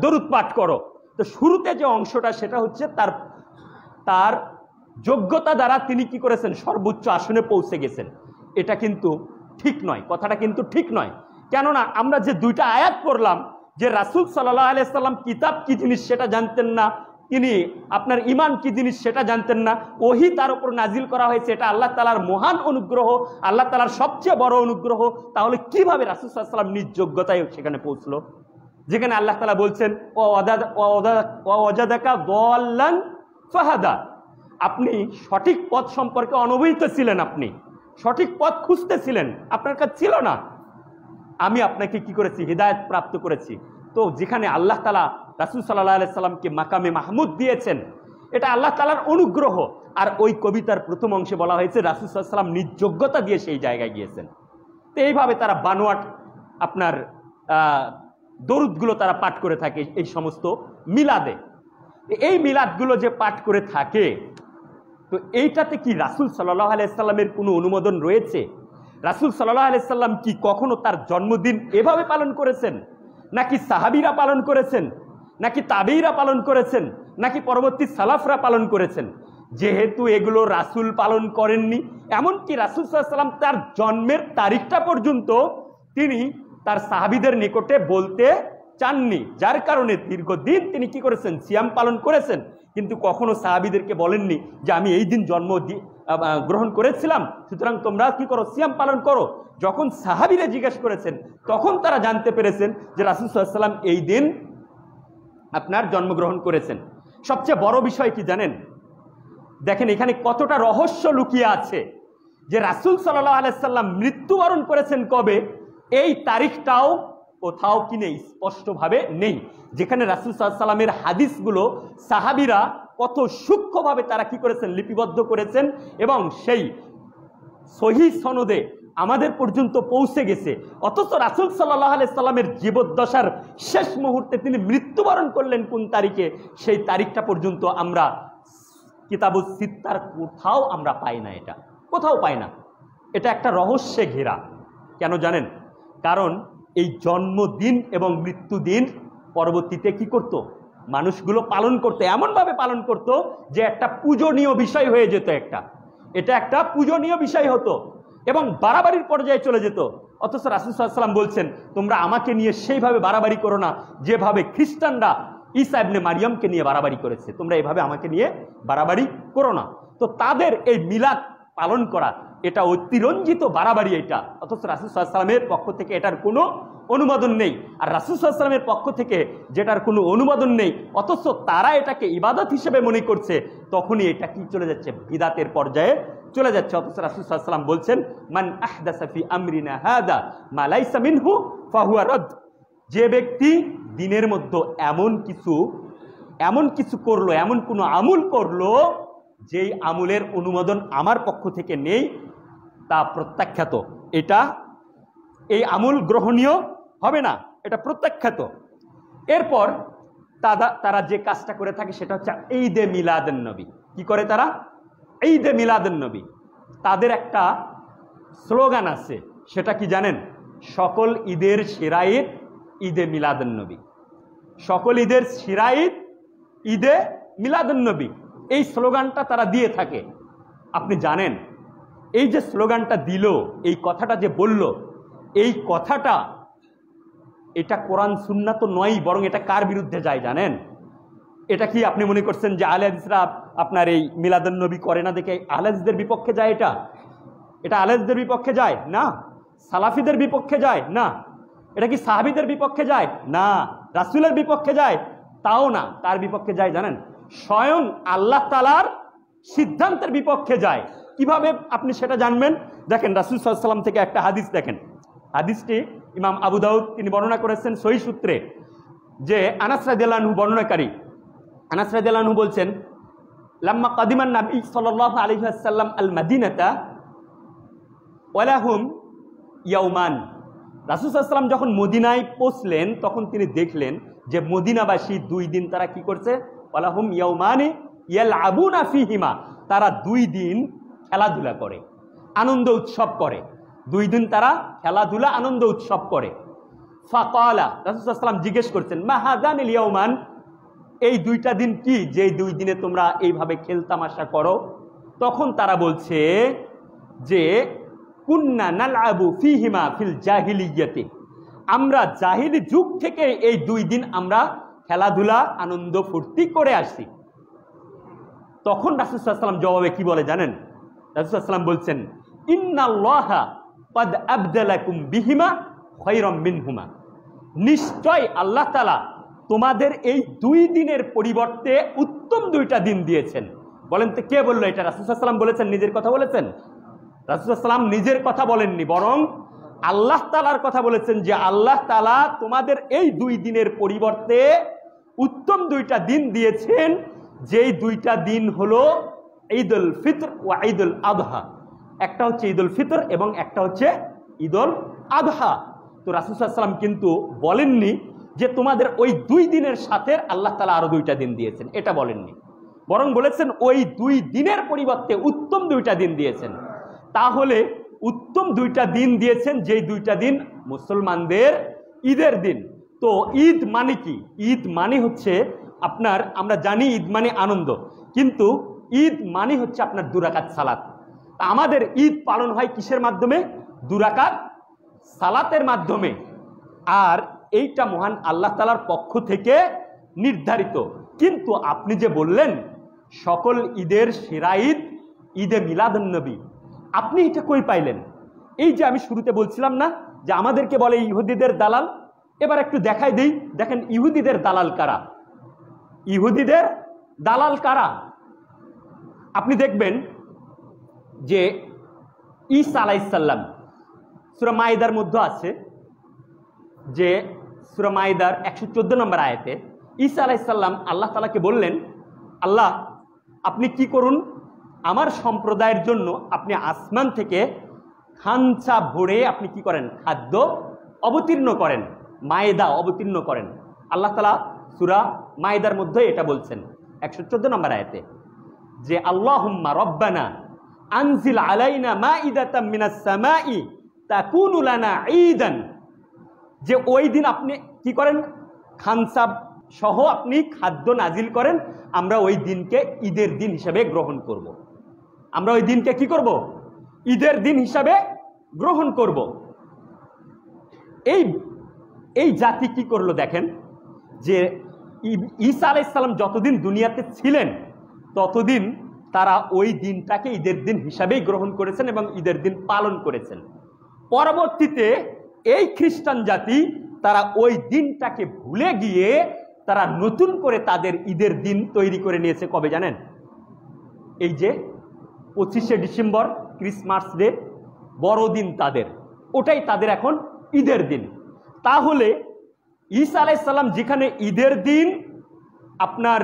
দরুদ পাঠ করো। তো শুরুতে যে অংশটা সেটা হচ্ছে তার তার যোগ্যতা দ্বারা তিনি কি করেছেন, সর্বোচ্চ আসনে পৌঁছে গেছেন। এটা কিন্তু ঠিক নয়, কথাটা কিন্তু ঠিক নয়। কেননা আমরা যে দুইটা আয়াত পড়লাম, যে রাসূল সাল্লাল্লাহু আলাইহি সাল্লাম কিতাব কি জিনিস সেটা জানতেন না, তিনি আপনার ঈমান কি জিনিস সেটা জানতেন না, ওহী তার উপর নাজিল করা হয়েছে, এটা আল্লাহ তাআলার মহান অনুগ্রহ, আল্লাহ তাআলার সবচেয়ে বড় অনুগ্রহ। তাহলে কিভাবে রাসূল সাল্লাল্লাহু আলাইহি সাল্লাম নিজ যোগ্যতায় সেখানে পৌঁছলো, যেখানে আল্লাহ তাআলা বলছেন ওয়াজাদাকা দাল্লান ফাহাদা, আপনি সঠিক পথ সম্পর্কে অনবহিত ছিলেন, আপনি সঠিক পথ খুঁজতেছিলেন, আপনার কাছে ছিল না, আমি আপনাকে কি করেছি, হিদায়াত প্রাপ্ত করেছি। তো যেখানে আল্লাহ তাআলা রাসূল সাল্লাল্লাহু আলাইহি সাল্লামকে মাকামে মাহমুদ দিয়েছেন, এটা আল্লাহ তাআলার অনুগ্রহ। আর ওই কবিতার প্রথম অংশে বলা হয়েছে রাসূল সাল্লাল্লাহু আলাইহি সাল্লাম নিজ যোগ্যতা দিয়ে সেই জায়গায় গিয়েছেন। তো এইভাবে তারা বানোয়াট আপনার দরুদগুলো তারা পাঠ করে থাকে এই সমস্ত মিলাদে। এই মিলাদগুলো যে পাঠ করে থাকে, তো এইটাতে কি রাসূল সাল্লাল্লাহু আলাইহি সাল্লামের কোনো অনুমোদন রয়েছে? রাসূল সাল্লাল্লাহু আলাইহি সাল্লাম কি কখনো তার জন্মদিন এভাবে পালন করেছেন? নাকি সাহাবীরা পালন করেছেন? নাকি তাবেঈরা পালন করেছেন? নাকি পরবর্তী সালাফরা পালন করেছেন? যেহেতু এগুলো রাসূল পালন করেননি, এমনকি রাসূল সাল্লাল্লাহু আলাইহি সাল্লাম তার জন্মের তারিখটা পর্যন্ত তিনি তার সাহাবীদের নিকটে বলতে চাননি, যার কারণে দীর্ঘদিন তিনি কি করেছেন, সিয়াম পালন করেছেন, কিন্তু কখনো সাহাবীদেরকে বলেননি যে আমি এই দিন জন্ম গ্রহণ করেছিলাম, সুতরাং তোমরা কি করো, সিয়াম পালন করো। যখন সাহাবীরা জিজ্ঞেস করেছেন, তখন তারা জানতে পেরেছেন যে রাসূল সাল্লাল্লাহু আলাইহি সাল্লাম এই দিন আপনার জন্মগ্রহণ করেছেন। সবচেয়ে বড় বিষয় কি জানেন? দেখেন এখানে কতটা রহস্য লুকিয়ে আছে, যে রাসূল সাল্লাল্লাহু আলাইহি সাল্লাম মৃত্যুবরণ করেছেন কবে, এই তারিখটাও কোথাও কি নেই, স্পষ্টভাবে নেই। যেখানে রাসূল সাল্লাল্লাহু আলাইহি সাল্লামের হাদিসগুলো সাহাবীরা কত সূক্ষ্মভাবে তারা কি করেছেন, লিপিবদ্ধ করেছেন, এবং সেই সহিহ সনদে আমাদের পর্যন্ত পৌঁছে গেছে। অথচ রাসূল সাল্লাল্লাহু আলাইহি সাল্লামের জীবদ্দশার শেষ মুহূর্তে তিনি মৃত্যুবরণ করলেন কোন তারিখে, সেই তারিখটা পর্যন্ত আমরা কিতাবুস সিত্তার কোথাও আমরা পাই না, এটা কোথাও পাই না। এটা একটা রহস্যে ঘেরা। কেন জানেন? কারণ এই জন্মদিন এবং মৃত্যুদিন পরবর্তীতে কি করত, মানুষগুলো পালন করতো, এমনভাবে পালন করত যে একটা পূজনীয় বিষয় হয়ে যেত, এটা একটা পূজনীয় বিষয় হতো এবং বাড়াবাড়ির পর্যায়ে চলে যেত। অথচ রাসূল সাল্লাল্লাহু আলাইহি সাল্লাম বলছেন, তোমরা আমাকে নিয়ে সেইভাবে বাড়াবাড়ি করো না যেভাবে খ্রিস্টানরা ঈসা ইবনে মারিয়ামকে নিয়ে বাড়াবাড়ি করেছে, তোমরা এইভাবে আমাকে নিয়ে বাড়াবাড়ি করো না। তো তাদের এই মিলাদ পালন করা এটা অতিরঞ্জিত বাড়াবাড়ি এটা। অথচ রাসূল সাল্লাল্লাহু আলাইহি সাল্লামের পক্ষ থেকে এটার কোনো অনুমোদন নেই। আর রাসূল সাল্লাল্লাহু আলাইহি সাল্লামের পক্ষ থেকে যেটার কোনো অনুমোদন নেই, অথচ তারা এটাকে ইবাদত হিসেবে মনে করছে, তখনই এটা কি চলে যাচ্ছে, বিদাতের পর্যায়ে চলে যাচ্ছে। অথচ রাসূল সাল্লাল্লাহু আলাইহি সাল্লাম বলছেন, মান আহদাসা ফি আমরিনা হাদা মা লাইসা মিনহু ফাহুয়া রাদ, যে ব্যক্তি দিনের মধ্যে এমন কিছু করলো, এমন কোনো আমল করলো যেই আমলের অনুমোদন আমার পক্ষ থেকে নেই, তা প্রত্যাখ্যাত, এই আমল গ্রহণীয় হবে না, এটা প্রত্যাখ্যাত। এরপর তারা যে কাজটা করে থাকে সেটা হচ্ছে ঈদে মিলাদুন নবী। কি করে তারা? ঈদে মিলাদুন নবী। তাদের একটা স্লোগান আছে, সেটা কি জানেন? সকল ঈদের সেরা ঈদ ঈদে মিলাদুন নবী, সকল ঈদের সেরা ঈদ ঈদে মিলাদুন নবী, এই স্লোগানটা তারা দিয়ে থাকে। আপনি জানেন এই যে স্লোগানটা দিল, এই কথাটা যে বলল, এই কথাটা এটা কোরআন সুন্নাহ তো নয়, বরং এটা কার বিরুদ্ধে যায় জানেন? এটা কি আপনি মনে করছেন যে আহলে হাদিসরা আপনার এই মিলাদুন নবী করে না দেখে আহলে হাদিসদের বিপক্ষে যায়? এটা আহলে হাদিসদের বিপক্ষে যায় না, সালাফিদের বিপক্ষে যায় না। এটা কি সাহাবীদের বিপক্ষে যায় না, রাসূলের বিপক্ষে যায় তাও না। কার বিপক্ষে যায় জানেন? স্বয়ং আল্লাহ তাআলার সিদ্ধান্তের বিপক্ষে যায়। কিভাবে আপনি সেটা জানবেন? দেখেন রাসূল সাল্লাল্লাহু আলাইহি ওয়াসাল্লাম থেকে একটা হাদিস দেখেন। হাদিসটি ইমাম আবু দাউদ তিনি বর্ণনা করেছেন সহিহ সূত্রে, যে আনাস রাদিয়াল্লাহু আনহু বর্ণনাকারী, আনাস রাদিয়াল্লাহু আনহু বলছেন, লাম্মা কাদিমান নবী সাল্লাল্লাহু আলাইহি ওয়াসাল্লাম আল মাদিনাতা ওয়ালাহুম ইয়াউমান। রাসূল সাল্লাল্লাহু আলাইহি ওয়াসাল্লাম যখন মদিনায় পৌঁছলেন তখন তিনি দেখলেন যে মদিনাবাসী 2 দিন তারা কি করছে, ওয়ালাহুম ইয়াউমানি ইয়ালআবুনা ফীহিমা, তারা 2 দিন খেলাধুলা করে, আনন্দ উৎসব করে। 2 দিন তারা খেলাধুলা আনন্দ উৎসব করে। ফাকালা, রাসূল সাল্লাল্লাহু আলাইহি ওয়াসাল্লাম জিজ্ঞেস করছেন, মা হাযানিল ইয়াউমান, এই 2টা দিন কি যে 2 দিনে তোমরা এইভাবে খেলতামাশা করো? তখন তারা বলছে যে কুন্না নালআবু ফীহিমা ফিল জাহিলিয়্যাতি, আমরা জাহিলি যুগ থেকে এই 2 দিন আমরা খেলাধুলা আনন্দ ফুর্তি করে আসছি। তখন রাসূল সাল্লাল্লাহু আলাইহি ওয়াসাল্লাম জবাবে কি বলে জানেন? রাসূল সাল্লাল্লাহু আলাইহি ওয়াসাল্লাম বলছেন, ইন্নাল্লাহা ক্বাদ আবদালাকুম বিহিমা খায়রাম মিনহুমা, নিশ্চয় আল্লাহ তাআলা তোমাদের এই 2 দিনের পরিবর্তে উত্তম 2টা দিন দিয়েছেন। বলেন তো কে বললো এটা? রাসূল সাল্লাল্লাহু আলাইহি ওয়াসাল্লাম বলেছেন, নিজের কথা বলেছেন? রাসূল সাল্লাল্লাহু আলাইহি ওয়াসাল্লাম নিজের কথা বলেননি, বরং আল্লাহ তাআলার কথা বলেছেন যে আল্লাহ তাআলা তোমাদের এই 2 দিনের পরিবর্তে উত্তম 2টা দিন দিয়েছেন, যেই 2টা দিন হলো ঈদুল ফিতর ও ঈদুল আযহা। একটা হচ্ছে ঈদুল ফিতর এবং একটা হচ্ছে ঈদুল আযহা। তো রাসূল সাল্লাল্লাহু আলাইহি ওয়াসাল্লাম কিন্তু বলেননি যে তোমাদের ওই 2 দিনের সাথে আল্লাহ তাআলা আরো 2টা দিন দিয়েছেন, এটা বলেননি, বরং বলেছেন ওই 2 দিনের পরিবর্তে উত্তম 2টা দিন দিয়েছেন। তাহলে উত্তম 2টা দিন দিয়েছেন, যেই 2টা দিন মুসলমানদের ঈদের দিন। তো ঈদ মানে কি? ঈদ মানে হচ্ছে আপনার, আমরা জানি ঈদ মানে আনন্দ, কিন্তু ঈদ মানে হচ্ছে আপনার 2 রাকাত সালাত। আমাদের ঈদ পালন হয় কিসের মাধ্যমে? 2 রাকাত সালাতের মাধ্যমে। আর এইটা মহান আল্লাহ তাআলার পক্ষ থেকে নির্ধারিত। কিন্তু আপনি যে বললেন সকল ঈদের সেরা ঈদ ঈদে মিলাদুন নবী, আপনি এটা কই পাইলেন? এই যে আমি শুরুতে বলছিলাম না যে আমাদেরকে বলে ইহুদিদের দালাল, এবার একটু দেখাই দেই। দেখেন ইহুদিদের দালাল কারা, ইহুদিদের দালাল কারা। আপনি দেখবেন যে ঈসা আলাইহিস সালাম সূরা মাইদার মধ্যে আছে, যে সূরা মাইদার 114 নম্বর আয়াতে ঈসা আলাইহিস সালাম আল্লাহ তাআলাকে বললেন, আল্লাহ আপনি কি করুন, আমার সম্প্রদায়ের জন্য আপনি আসমান থেকে খাঞ্চা ভরে আপনি কি করেন, খাদ্য অবতীর্ণ করেন, মায়েদা অবতীর্ণ করেন। আল্লাহ তাআলা সূরা মায়েদার মধ্যে এটা বলছেন 114 নম্বর আয়াতে যে আল্লাহুম্মা রব্বানা আনজিল আলাইনা মাইদাতাম মিনাস সামাই তাকুনু লানা ঈদান, যে ওই দিন আপনি কি করেন, খানসা সহ আপনি খাদ্য নাজিল করেন, আমরা ওই দিনকে ঈদের দিন হিসাবে গ্রহণ করব। আমরা ওই দিনকে কি করব, ঈদের দিন হিসাবে গ্রহণ করব। এই জাতি কি করলো দেখেন, যে ঈসা আলাইহিস সালাম যতদিন দুনিয়াতে ছিলেন ততদিন তারা ওই দিনটাকে ঈদের দিন হিসাবেই গ্রহণ করেছেন এবং ঈদের দিন পালন করেছেন। পরবর্তীতে এই খ্রিস্টান জাতি তারা ওই দিনটাকে ভুলে গিয়ে তারা নতুন করে তাদের ঈদের দিন তৈরি করে নিয়েছে। কবে জানেন? এই যে 25শে ডিসেম্বর ক্রিসমাস ডে, বড়দিন তাদের, ওটাই তাদের এখন ঈদের দিন। তাহলে ঈসা আলাইহিস সালাম যেখানে ঈদের দিন আপনার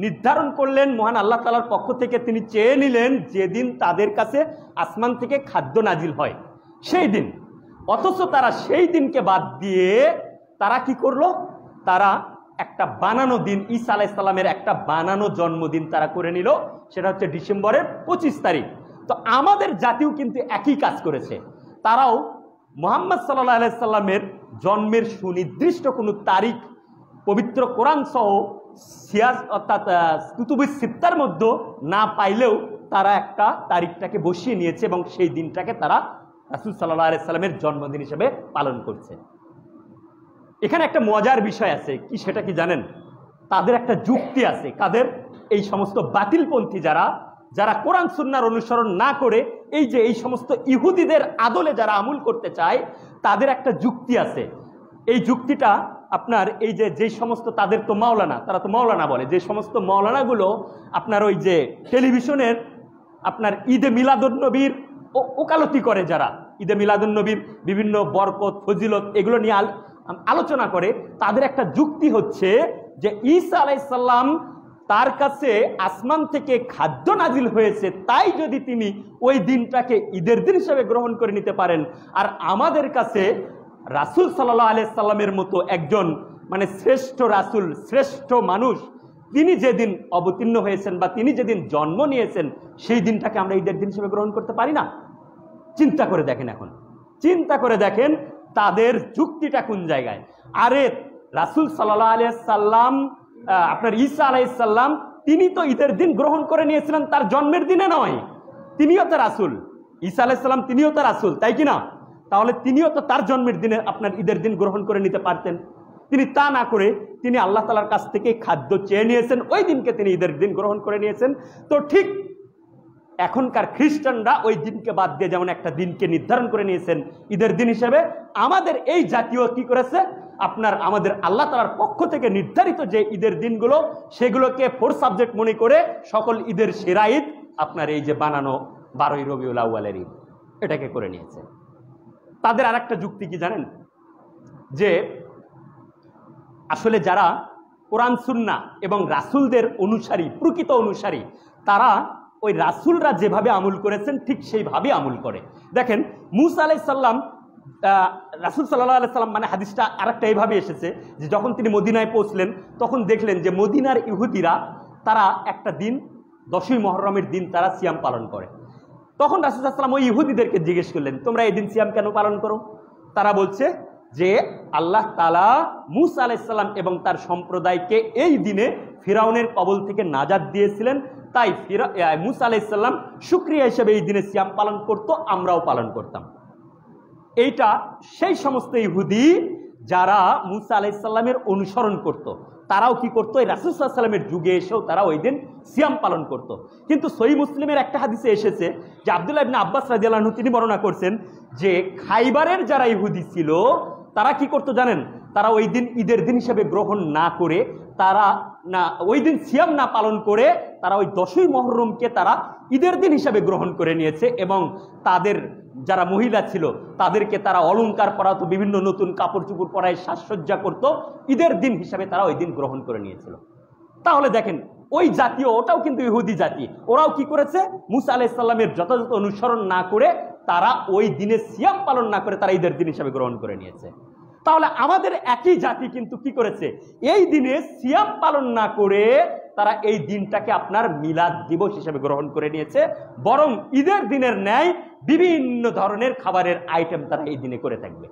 নির্ধারণ করলেন মহান আল্লাহ তাআলার পক্ষ থেকে, তিনি চেয়ে নিলেন যেদিন তাদের কাছে আসমান থেকে খাদ্য নাজিল হয় সেই দিন, অথচ তারা সেই দিনকে বাদ দিয়ে তারা কি করলো, তারা একটা বানানো দিন, ঈসা আলাইহিস সালামের একটা বানানো জন্মদিন তারা করে নিল, সেটা হচ্ছে ডিসেম্বরের 25 তারিখ। তো আমাদের জাতিও কিন্তু একই কাজ করেছে। তারাও মুহাম্মদ সাল্লাল্লাহু আলাইহি সাল্লামের জন্মের সুনির্দিষ্ট কোনো তারিখ পবিত্র কোরআন সহ সিয়াস অর্থাৎ কুতুবুস সিত্তার মধ্যে না পাইলেও তারা একটা তারিখটাকে বসিয়ে নিয়েছে এবং সেই দিনটাকে তারা রাসূল সাল্লাল্লাহু আলাইহি সাল্লামের জন্মদিন হিসেবে পালন করছে। এখানে একটা মজার বিষয় আছে, কি সেটা কি জানেন? তাদের একটা যুক্তি আছে, কাদের? এই সমস্ত বাতিলপন্থী যারা কোরআন সুন্নাহর অনুসরণ না করে এই যে এই সমস্ত ইহুদিদের আদলে যারা আমল করতে চায়, তাদের একটা যুক্তি আছে। এই যুক্তিটা আপনার এই যে সমস্ত তাদের তো মাওলানা, তারা তো মাওলানা বলে, যে সমস্ত মাওলানাগুলো আপনার ওই যে টেলিভিশনের আপনার ঈদে মিলাদুন নবীর ওকালতি করে, যারা ঈদে মিলাদুন নবীর বিভিন্ন বরকত ফজিলত এগুলো নিয়ে আলোচনা করে, তাদের একটা যুক্তি হচ্ছে যে ঈসা আলাইহিস সালাম তার কাছে আসমান থেকে খাদ্য নাজিল হয়েছে, তাই যদি তিনি ওই দিনটাকে ঈদের দিন হিসেবে গ্রহণ করে নিতে পারেন, আর আমাদের কাছে রাসূল সাল্লাল্লাহু আলাইহি সাল্লামের মতো একজন মানে শ্রেষ্ঠ রাসূল, শ্রেষ্ঠ মানুষ, তিনি যেদিন অবতীর্ণ হয়েছেন বা তিনি যেদিন জন্ম নিয়েছেন, সেই দিনটাকে আমরা ঈদের দিন হিসেবে গ্রহণ করতে পারি না? চিন্তা করে দেখেন, এখন চিন্তা করে দেখেন তাদের যুক্তিটা কোন জায়গায়। আরে রাসূল সাল্লাল্লাহু আলাইহি সাল্লাম, আপনার ঈসা আলাইহিস সালাম, তিনি তো ঈদের দিন গ্রহণ করে নিয়েছিলেন, তার জন্মের দিনে নয়। তিনিও তো রাসূল, ঈসা আলাইহিস সালাম তিনিও তো রাসূল, তাই কি না? তাহলে তিনিও তো তার জন্মের দিনে আপনার ঈদের দিন গ্রহণ করে নিতে পারতেন। তিনি তা না করে তিনি আল্লাহ তাআলার কাছ থেকে খাদ্য চেয়ে নিয়েছেন, ওই দিনকে তিনি ঈদের দিন গ্রহণ করে নিয়েছেন। তো ঠিক এখনকার খ্রিস্টানরা ওই দিনকে বাদ দিয়ে যেমন একটা দিনকে নির্ধারণ করে নিয়েছেন ঈদের দিন হিসেবে, আমাদের এই জাতীয় কি করেছে, আপনার আমাদের আল্লাহ তাআলার পক্ষ থেকে নির্ধারিত যে ঈদের দিনগুলো, সেগুলোকে 4 সাবজেক্ট মনে করে সকল ঈদের সেরা ঈদ আপনার এই যে বানানো 12ই রবিউল আউয়ালের ঈদ, এটাকে করে নিয়েছে। তাদের আর একটা যুক্তি কি জানেন, যে আসলে যারা কোরআন সুন্নাহ এবং রাসূলদের অনুসারী, প্রকৃত অনুসারী, তারা ওই রাসূলরা যেভাবে আমল করেছেন ঠিক সেইভাবে আমল করে। দেখেন মূসা আলাইহিস সালাম, রাসূল সাল্লাল্লাহু আলাইহি সাল্লাম, মানে হাদিসটা আরেকটা এইভাবে এসেছে যে যখন তিনি মদিনায় পৌঁছলেন তখন দেখলেন যে মদিনার ইহুদিরা তারা একটা দিন 10ই মুহররমের দিন তারা সিয়াম পালন করে। তখন রাসূল সাল্লাল্লাহু আলাইহি সাল্লাম ওই ইহুদিদেরকে জিজ্ঞেস করলেন, তোমরা এই দিন সিয়াম কেন পালন করো? তারা বলছে যে আল্লাহ তাআলা মূসা আলাইহিস সালাম এবং তার সম্প্রদায়কে এই দিনে ফিরাউনের কবল থেকে নাজাত দিয়েছিলেন, তাই মূসা আলাইহিস সালাম শুকরিয়া হিসেবে এই দিনে সিয়াম পালন করত, আমরাও পালন করতাম। এইটা সেই সমস্ত ইহুদি যারা মূসা আলাইহিস সালামের অনুসরণ করত, তারাও কি করতো, এই রাসূল সাল্লাল্লাহু আলাইহি সাল্লামের যুগে এসেও তারা ওই দিন সিয়াম পালন করত। কিন্তু সহিহ মুসলিমের একটা হাদিসে এসেছে যে আব্দুল্লাহ ইবনে আব্বাস রাদিয়াল্লাহু আনহু তিনি বর্ণনা করছেন যে খাইবারের যারা ইহুদি ছিল তারা কি করতো জানেন, তারা ওই দিন ঈদের দিন হিসেবে গ্রহণ না করে, তারা না ওই দিন সিয়াম না পালন করে, তারা ওই 10ই মুহররমকে তারা ঈদের দিন হিসেবে গ্রহণ করে নিয়েছে, এবং তাদের যারা মহিলা ছিল তাদেরকে তারা অলংকার পরাতো, বিভিন্ন নতুন কাপড় চোপড় পরায় সাজসজ্জা করতো, ঈদের দিন হিসাবে তারা ওই দিন গ্রহণ করে নিয়েছিল। তাহলে দেখেন ওই জাতীয়, ওটাও কিন্তু ইহুদি জাতি, ওরাও কি করেছে, মূসা আলাইহিস সালামের যথাযথ অনুসরণ না করে তারা ওই দিনে সিয়াম পালন না করে তারা ঈদের দিন হিসাবে গ্রহণ করে নিয়েছে। তাহলে আমাদের একই জাতি কিন্তু কি করেছে, এই দিনে সিয়াম পালন না করে তারা এই দিনটাকে আপনার মিলাদ দিবস হিসেবে গ্রহণ করে নিয়েছে, বরং ঈদের দিনের ন্যায় বিভিন্ন ধরনের খাবারের আইটেম তারা এই দিনে করে থাকবে।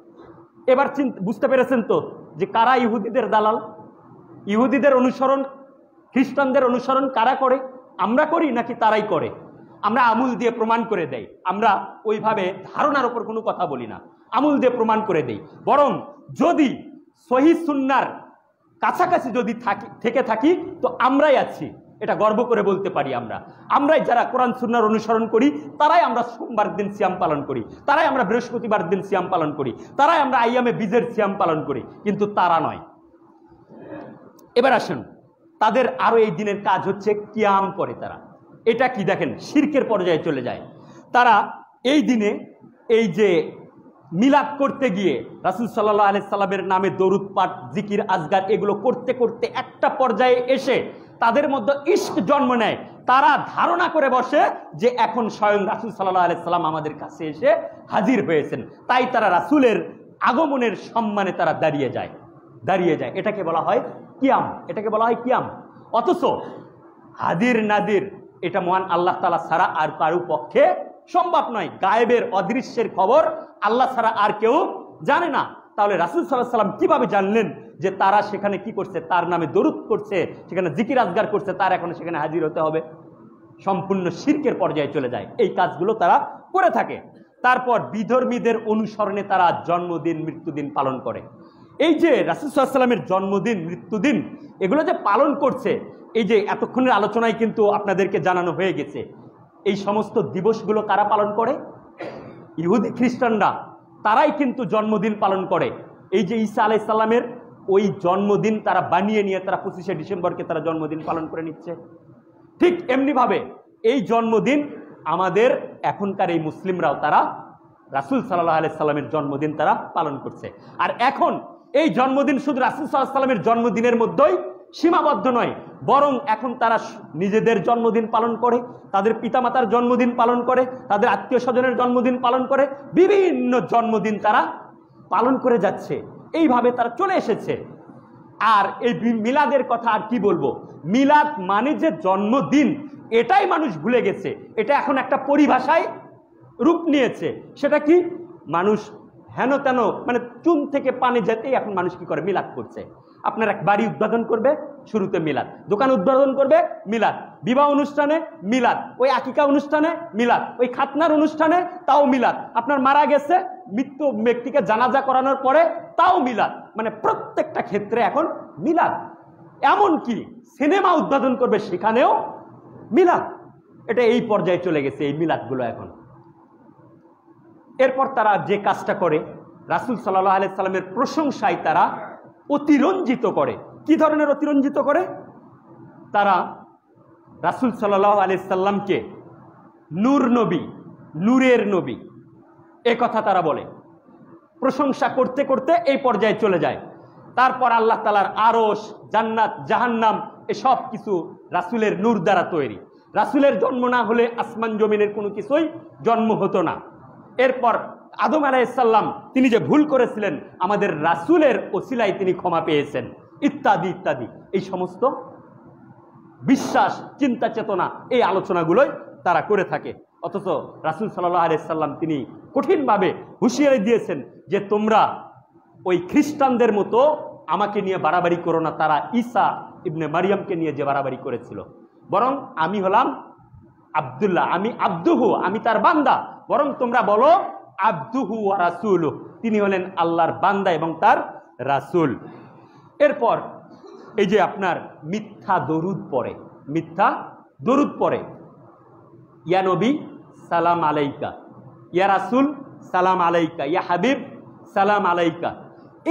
এবার বুঝতে পেরেছেন তো যে কারা ইহুদিদের দালাল? ইহুদিদের অনুসরণ, খ্রিস্টানদের অনুসরণ কারা করে? আমরা করি নাকি তারাই করে? আমরা আমল দিয়ে প্রমাণ করে দেই, আমরা ওইভাবে ধারণার উপর কোনো কথা বলি না, আমল দিয়ে প্রমাণ করে দেই। বরং যদি সহিহ সুন্নাহর কাছাকাছি যদি থেকে থাকি তো আমরাই আছি, এটা গর্ব করে বলতে পারি। আমরাই যারা কোরআন সুন্নাহর অনুসরণ করি, তারাই আমরা সোমবার দিন সিয়াম পালন করি, তারাই আমরা বৃহস্পতিবার দিন সিয়াম পালন করি, তারাই আমরা আইয়ামে বীজের সিয়াম পালন করি, কিন্তু তারা নয়। এবার আসুন, তাদের আরো এই দিনের কাজ হচ্ছে কিয়াম করে তারা। এটা কি দেখেন, শিরকের পর্যায়ে চলে যায়। তারা এই দিনে এই যে মিলাদ করতে গিয়ে রাসূল সাল্লাল্লাহু আলাইহি সাল্লামের নামে দরুদ পাঠ, জিকির, আজগার এগুলো করতে করতে একটা পর্যায়ে এসে তাদের মধ্যে ইশক জন্ম নেয়। তারা ধারণা করে বসে যে এখন স্বয়ং রাসূল সাল্লাল্লাহু আলাইহি সাল্লাম আমাদের কাছে এসে হাজির হয়েছেন, তাই তারা রাসূলের আগমনের সম্মানে তারা দাঁড়িয়ে যায়। এটাকে বলা হয় কিয়াম, এটাকে বলা হয় কিয়াম। অথচ হাদির নাদির এটা মহান আল্লাহ তাআলা ছাড়া আর কারো পক্ষে সম্ভব নয়। গায়েবের অদৃশ্যের খবর আল্লাহ ছাড়া আর কেউ জানে না। তাহলে রাসূল সাল্লাল্লাহু আলাইহি সাল্লাম কিভাবে জানলেন যে তারা সেখানে কি করছে, তার নামে দরুদ করছে, সেখানে জিকির আজগার করছে, তার এখন সেখানে হাজির হতে হবে? সম্পূর্ণ শিরকের পর্যায়ে চলে যায়, এই কাজগুলো তারা করে থাকে। তারপর বিধর্মীদের অনুসরণে তারা জন্মদিন, মৃত্যুদিন পালন করে। এই যে রাসূল সাল্লাল্লাহু আলাইহি সাল্লামের জন্মদিন, মৃত্যুদিন এগুলো যে পালন করছে, এই যে এতক্ষণের আলোচনায় কিন্তু আপনাদেরকে জানানো হয়ে গেছে, এই সমস্ত দিবসগুলো কারা পালন করে? ইহুদি খ্রিস্টানরা, তারাই কিন্তু জন্মদিন পালন করে। এই যে ঈসা আলাইহিস সালামের ওই জন্মদিন তারা বানিয়ে নিয়ে তারা 25শে ডিসেম্বরকে তারা জন্মদিন পালন করে নিচ্ছে। ঠিক এমনিভাবে এই জন্মদিন আমাদের এখনকার এই মুসলিমরাও তারা রাসূল সাল্লাল্লাহু আলাইহি সাল্লামের জন্মদিন তারা পালন করছে। আর এখন এই জন্মদিন শুধু রাসূল সাল্লাল্লাহু আলাইহি সাল্লামের জন্মদিনের মধ্যেই সীমাবদ্ধ নয়, বরং এখন তারা নিজেদের জন্মদিন পালন করে, তাদের পিতামাতার জন্মদিন পালন করে, তাদের আত্মীয় স্বজনের জন্মদিন পালন করে, বিভিন্ন জন্মদিন তারা পালন করে যাচ্ছে। এইভাবে তারা চলে এসেছে। আর এই মিলাদের কথা আর কি বলবো, মিলাদ মানে যে জন্মদিন, এটাই মানুষ ভুলে গেছে। এটা এখন একটা পরিভাষায় রূপ নিয়েছে। সেটা কি, মানুষ হেন তেন মানে চুন থেকে পানি যেতেই এখন মানুষ কি করে, মিলাদ করছে। আপনার এক বাড়ি উদ্বোধন করবে, শুরুতে মিলাদ, দোকান উদ্বোধন করবে মিলাদ, বিবাহ অনুষ্ঠানে মিলাদ, ওই আকিকা অনুষ্ঠানে মিলাদ, ওই খাতনার অনুষ্ঠানে তাও মিলাদ, আপনার মারা গেছে মৃত্যু ব্যক্তিকে জানাজা করানোর পরে তাও মিলাদ, মানে প্রত্যেকটা ক্ষেত্রে এখন মিলাদ। এমনকি সিনেমা উদ্বোধন করবে সেখানেও মিলাদ। এটা এই পর্যায়ে চলে গেছে এই মিলাদগুলো এখন। এরপর তারা যে কাজটা করে, রাসূল সাল্লাল্লাহু আলাইহি সাল্লামের প্রশংসায় তারা অতিরঞ্জিত করে। কি ধরনের অতিরঞ্জিত করে? তারা রাসূল সাল্লাল্লাহু আলাইহি সাল্লামকে নূর নবী, নূরের নবী এ কথা তারা বলে। প্রশংসা করতে করতে এই পর্যায়ে চলে যায়। তারপর আল্লাহ তাআলার আরশ, জান্নাত, জাহান্নাম এসব কিছু রাসূলের নূর দ্বারা তৈরি। রাসূলের জন্ম না হলে আসমান জমিনের কোনো কিছুই জন্ম হতো না। এরপর আদম আলাইহিস সালাম তিনি যে ভুল করেছিলেন, আমাদের রাসূলের ওসিলায় তিনি ক্ষমা পেয়েছেন, ইত্যাদি ইত্যাদি। এই সমস্ত বিশ্বাস, চিন্তা, চেতনা, এই আলোচনাগুলোই তারা করে থাকে। অথচ রাসূল সাল্লাল্লাহু আলাইহি সাল্লাম তিনি কঠিনভাবে হুঁশিয়ারি দিয়েছেন যে তোমরা ওই খ্রিস্টানদের মতো আমাকে নিয়ে বাড়াবাড়ি করো না। তারা ঈসা ইবনে মারিয়ামকে নিয়ে যে বাড়াবাড়ি করেছিল, বরং আমি হলাম আব্দুল্লাহ, আমি আব্দুহু, আমি তার বান্দা। বরং তোমরা বলো আব্দুহু ওয়া রাসূলুহু, তিনি হলেন আল্লাহর বান্দা এবং তার রাসূল। এরপর এই যে আপনার মিথ্যা দরুদ পড়ে, মিথ্যা দরুদ পড়ে, ইয়া নবী সালাম আলাইকা, ইয়া রাসূল সালাম আলাইকা, ইয়া হাবিব সালাম আলাইকা।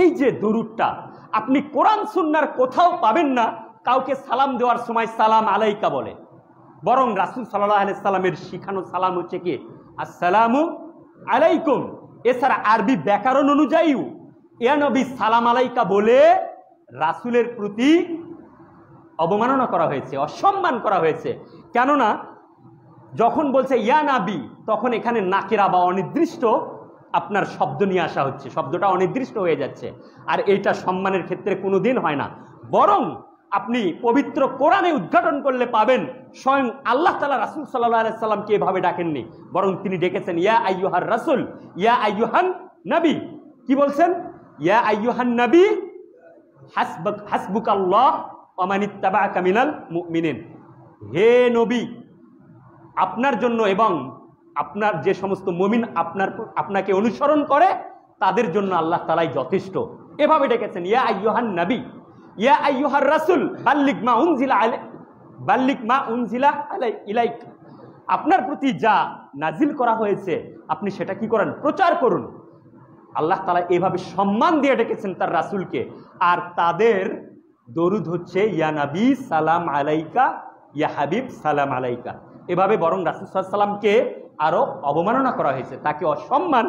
এই যে দরুদটা আপনি কোরআন সুন্নাহর কোথাও পাবেন না কাউকে সালাম দেওয়ার সময় সালাম আলাইকা বলে। বরং রাসূল সাল্লাল্লাহু আলাইহি সাল্লামের শিখানো সালাম হচ্ছে কি আসসালামু আলাইকুম। এছাড়া আরবি ব্যাকরণ অনুযায়ীও ইয়া নবী সালাম আলাইকা বলে রাসূলের প্রতি অবমাননা করা হয়েছে, অসম্মান করা হয়েছে। কেননা যখন বলছে ইয়া নাবী, তখন এখানে নাকিরা বা অনির্দিষ্ট আপনার শব্দ নিয়ে আসা হচ্ছে, শব্দটা অনির্দিষ্ট হয়ে যাচ্ছে। আর এইটা সম্মানের ক্ষেত্রে কোনোদিন হয় না। বরং আপনি পবিত্র কোরআনে উদ্ঘাটন করলে পাবেন স্বয়ং আল্লাহ তাআলা রাসূল সাল্লাল্লাহু আলাইহি সাল্লামকে এভাবে ডাকেননি, বরং তিনি ডেকেছেন ইয়া আইয়ুহার রাসূল, ইয়া আইয়ুহান নবী। কি বলছেন? ইয়া আইয়ুহান নবী হাসবুকাল্লাহ ওয়া মান ইত্তাবাআকা মিনাল মুমিনিন। হে নবী, আপনার জন্য এবং আপনার যে সমস্ত মুমিন আপনাকে অনুসরণ করে তাদের জন্য আল্লাহ তাআলাই যথেষ্ট। এভাবে ডেকেছেন ইয়া আইয়ুহান নবী, ইয়া আইয়ুহার রাসূল বাল্লিগ মা উনজিলা ইলাইক। আপনার প্রতি যা নাজিল করা হয়েছে আপনি সেটা কি করেন? প্রচার করুন। আল্লাহ তাআলা এভাবে সম্মান দিয়ে ডেকেছেন তার রাসূলকে। আর তাদের দরুদ হচ্ছে ইয়া নবী সালাম আলাইকা, ইয়া হাবিব সালাম আলাইকা। এভাবে বরং রাসূল সাল্লাল্লাহু আলাইহি সাল্লামকে আরো অবমাননা করা হয়েছে, তাকে অসম্মান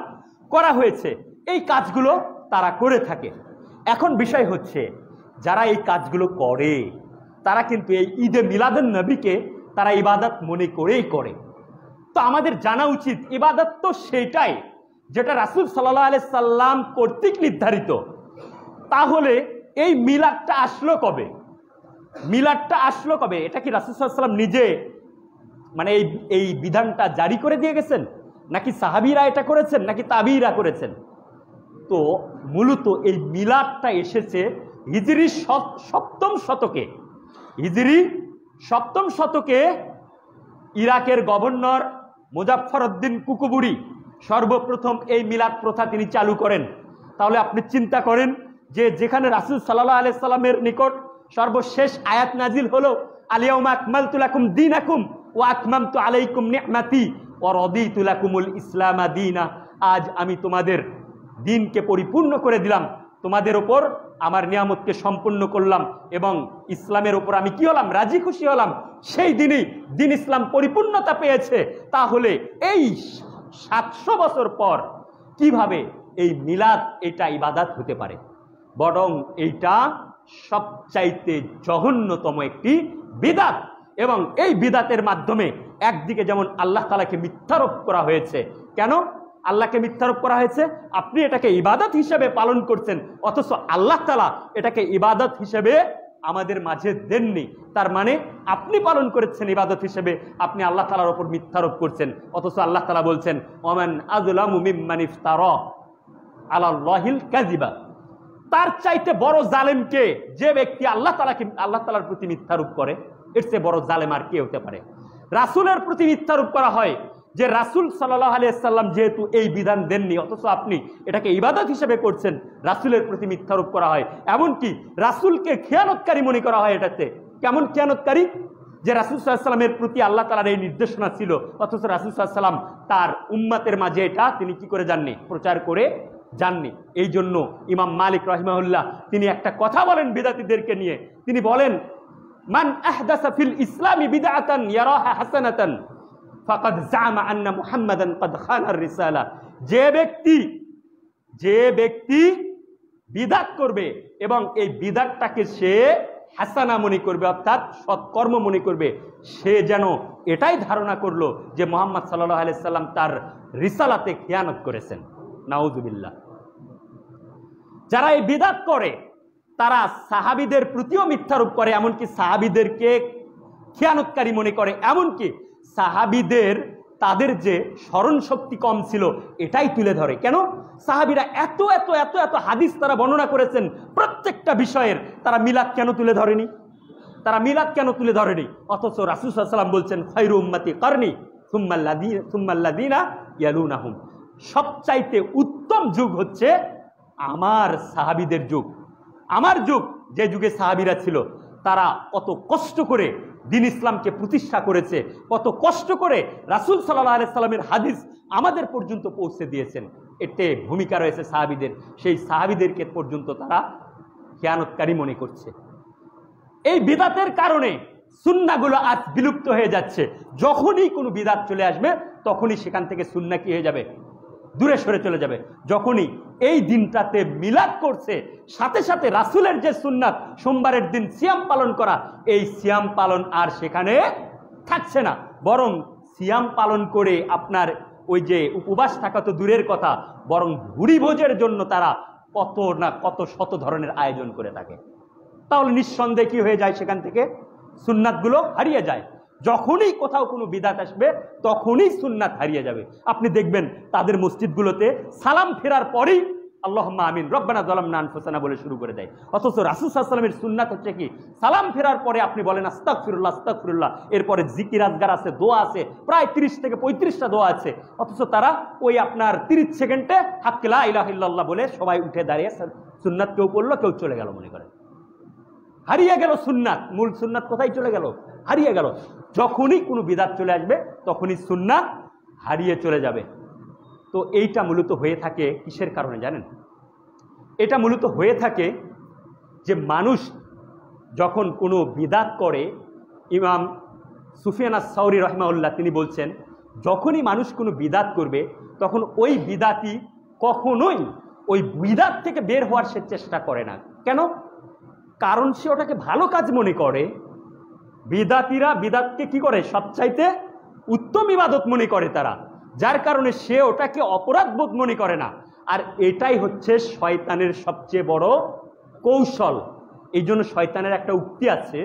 করা হয়েছে। এই কাজগুলো তারা করে থাকে। এখন বিষয় হচ্ছে যারা এই কাজগুলো করে তারা কিন্তু এই ঈদে মিলাদুন নবীকে তারা ইবাদত মনে করেই করে। তো আমাদের জানা উচিত ইবাদত তো সেটাই যেটা রাসূল সাল্লাল্লাহু আলাইহি সাল্লাম কর্তৃক নির্ধারিত। তাহলে এই মিলাদটা আসলো কবে? মিলাদটা আসলো কবে? এটা কি রাসূল সাল্লাল্লাহু আলাইহি সাল্লাম নিজে মানে এই বিধানটা জারি করে দিয়ে গেছেন, নাকি সাহাবীরা এটা করেছেন, নাকি তাবিঈরা করেছেন? তো মূলত এই মিলাদটা এসেছে হিজরি সপ্তম শতকে। হিজরি সপ্তম শতকে ইরাকের গভর্নর মুজাফফরউদ্দিন কুকুবুরি সর্বপ্রথম এই মিলাদ প্রথা তিনি চালু করেন। তাহলে আপনি চিন্তা করেন যে যেখানে রাসূল সাল্লাল্লাহু আলাইহি সাল্লামের নিকট সর্বশেষ আয়াত নাজিল হলো আল-ইয়াউমা আকমালতু লাকুম দীনাকুম ওয়া আতমামতু আলাইকুম নি'মাতি ওয়া রাদিতু লাকুমুল ইসলামা দীনা। আজ আমি তোমাদের দিনকে পরিপূর্ণ করে দিলাম, তোমাদের ওপর আমার নিয়ামতকে সম্পূর্ণ করলাম এবং ইসলামের ওপর আমি কি হলাম? রাজি খুশি হলাম। সেই দিনই দিন ইসলাম পরিপূর্ণতা পেয়েছে। তাহলে এই 700 বছর পর কিভাবে এই মিলাদ এটা ইবাদত হতে পারে? বরং এইটা সবচাইতে জঘন্যতম একটি বিদাত। এবং এই বিদাতের মাধ্যমে একদিকে যেমন আল্লাহ তাআলাকে মিথ্যারোপ করা হয়েছে। কেন আল্লাহকে মিথ্যারোপ করা হয়েছে? আপনি এটাকে ইবাদত হিসেবে পালন করছেন, অথচ আল্লাহ তাআলা এটাকে ইবাদত হিসেবে আমাদের মাঝে দেননি। তার মানে আপনি পালন করেছেন ইবাদত হিসেবে, আপনি আল্লাহ তাআলার উপর মিথ্যারোপ করছেন। অথচ আল্লাহ তাআলা বলছেন ওয়ামান আযলামু মিম্মান ইফতারা আলাল্লাহিল কাযিবা, তার চাইতে বড় জালেম কে? যে ব্যক্তি আল্লাহ তাআলার প্রতি মিথ্যারোপ করে। এর চেয়ে বড় জালেম আর কে হতে পারে? রাসূলের প্রতি মিথ্যারোপ করা হয়, যে রাসূল সাল্লাল্লাহু আলাইহি ওয়াসাল্লাম যেহেতু এই বিধান দেননি, অথচ আপনি এটাকে ইবাদত হিসেবে করছেন, রাসূলের প্রতি মিথ্যারোপ করা হয়। এমনকি রাসূলকে খেয়ানতকারী মনে করা হয়। এটাতে কেমন খেয়ানতকারী? যে রাসূল সাল্লাল্লাহু আলাইহি ওয়াসাল্লামের প্রতি আল্লাহ তাআলার এই নির্দেশনা ছিল, অথচ রাসূল সাল্লাল্লাহু আলাইহি ওয়াসাল্লাম তার উম্মতের মাঝে এটা তিনি কি করে যাননি? প্রচার করে যাননি। এই জন্য ইমাম মালিক রাহিমাহুল্লাহ তিনি একটা কথা বলেন বিদাতীদেরকে নিয়ে। তিনি বলেন মান আহদাসা ফিল ইসলামি বিদআতান ইয়ারাহা হাসানাতান ফাকাদ জামা আন্না মুহাম্মাদান ক্বাদ খানার রিসালা। যে ব্যক্তি বিদআত করবে এবং এই বিদআতটাকে সে হাসানা মনে করবে, অর্থাৎ সৎকর্ম মনে করবে, সে যেন এটাই ধারণা করলো যে মুহাম্মদ সাল্লাল্লাহু আলাইহি সাল্লাম তার রিসালাতে খেয়ানত করেছেন। নাউযুবিল্লাহ। যারা এই বিদআত করে তারা সাহাবীদের প্রতিও মিথ্যারোপ করে, এমনকি সাহাবীদেরকে খেয়ানতকারী মনে করে। এমনকি সাহাবীদের তাদের যে স্মরণ শক্তি কম ছিল এটাই তুলে ধরে। কেন? সাহাবীরা এত এত এত এত হাদিস তারা বর্ণনা করেছেন প্রত্যেকটা বিষয়ের, তারা মিলাদ কেন তুলে ধরেনি? অথচ রাসূল সাল্লাল্লাহু আলাইহি ওয়াসাল্লাম বলছেন খায়রু উম্মতি কারনি সুম্মাল্লাযিনা ইয়ালুনাহুম, সবচাইতে উত্তম যুগ হচ্ছে আমার সাহাবীদের যুগ। আমার যুগ, যে যুগে সাহাবীরা ছিল, তারা কত কষ্ট করে দ্বীন ইসলামকে প্রতিষ্ঠা করেছে, কত কষ্ট করে রাসূল সাল্লাল্লাহু আলাইহি সাল্লামের হাদিস আমাদের পর্যন্ত পৌঁছে দিয়েছেন। এতে ভূমিকা রয়েছে সাহাবীদের। সেই সাহাবীদেরকে পর্যন্ত তারা খেয়ানতকারী মনে করছে। এই বিদাতের কারণে সুন্নাহগুলো আজ বিলুপ্ত হয়ে যাচ্ছে। যখনই কোনো বিদাত চলে আসবে তখনই সেখান থেকে সুন্নাহ কি হয়ে যাবে? দূরে সরে চলে যাবে। যখনই এই দিনটাতে মিলাদ করছে, সাথে সাথে রাসূলের যে সুন্নাত সোমবারের দিন সিয়াম পালন করা, এই সিয়াম পালন আর সেখানে থাকছে না, বরং সিয়াম পালন করে আপনার ওই যে উপবাস থাকা তো দূরের কথা, বরং ভুরি ভোজের জন্য তারা কত না কত শত ধরনের আয়োজন করে থাকে। তাহলে নিঃসন্দেহে কি হয়ে যায়? সেখান থেকে সুন্নাতগুলো হারিয়ে যায়। যখনই কোথাও কোনো বিদাত আসবে তখনই সুন্নাত হারিয়ে যাবে। আপনি দেখবেন তাদের মসজিদগুলোতে সালাম ফেরার পরেই আল্লাহুম্মা আমিন রব্বানা যালামনা আনফুসানা বলে শুরু করে দেয়। অথচ রাসূল সাল্লাল্লাহু আলাইহি ওয়াসাল্লামের সুন্নাত হচ্ছে কি? সালাম ফেরার পরে আপনি বলেন আস্তাগফিরুল্লাহ আস্তাগফিরুল্লাহ, এরপরে জিকির আজগার আছে, দোয়া আছে, প্রায় 30 থেকে 35টা দোয়া আছে। অথচ তারা ওই আপনার 30 সেকেন্ডে হাক্কে লা ইলাহা ইল্লাল্লাহ বলে সবাই উঠে দাঁড়িয়ে সুন্নাত কেউ পড়লো, কেউ চলে গেল, মনে করেন হারিয়ে গেল সুন্নাত। মূল সুন্নাত কোথায় চলে গেল? হারিয়ে গেল। যখনই কোনো বিদাত চলে আসবে তখনই সুন্নাত হারিয়ে চলে যাবে। তো এইটা মূলত হয়ে থাকে কিসের কারণে জানেন? এটা মূলত হয়ে থাকে যে মানুষ যখন কোনো বিদাত করে, ইমাম সুফিয়ান আস-সাউরি রাহিমাহুল্লাহ তিনি বলছেন যখনই মানুষ কোনো বিদাত করবে তখন ওই বিদাতি কখনোই ওই বিদাত থেকে বের হওয়ার সে চেষ্টা করে না। কেন? কারণ সে ওটাকে ভালো কাজ মনে করে। বিদাতিরা বিদাতকে কি করে? সবচাইতে উত্তম ইবাদত মনে করে তারা, যার কারণে সে ওটাকে অপরাধ বোধ মনে করে না। আর এটাই হচ্ছে শয়তানের সবচেয়ে বড় কৌশল। এই জন্য শয়তানের একটা উক্তি আছে,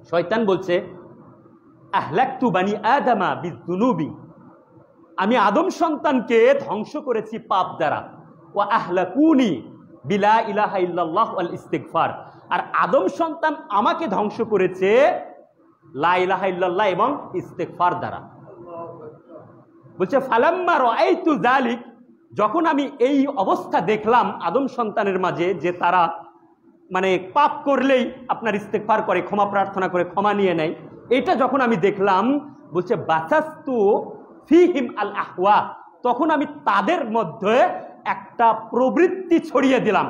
শয়তান বলছে আহলাকতু বানি আদামা বিযুনুবি, আমি আদম সন্তানকে ধ্বংস করেছি পাপ দ্বারা, ওয়া আহলাকুনি বিলা ইলাহা ইল্লাল্লাহ ওয়াল ইস্তিগফার, আর আদম সন্তান আমাকে ধ্বংস করেছে লা ইলাহা ইল্লাল্লাহ এবং ইস্তিগফার দ্বারা। বলছে ফালাম্মা রাআইতু যালিক, যখন আমি এই অবস্থা দেখলাম আদম সন্তানের মাঝে যে তারা মানে পাপ করলেই আপনার ইস্তিগফার করে, ক্ষমা প্রার্থনা করে ক্ষমা নিয়ে নেয়, এটা যখন আমি দেখলাম, বলছে বাসাস্তু ফিহিম আল আহওয়া, তখন আমি তাদের মধ্যে একটা প্রবৃত্তি ছড়িয়ে দিলাম,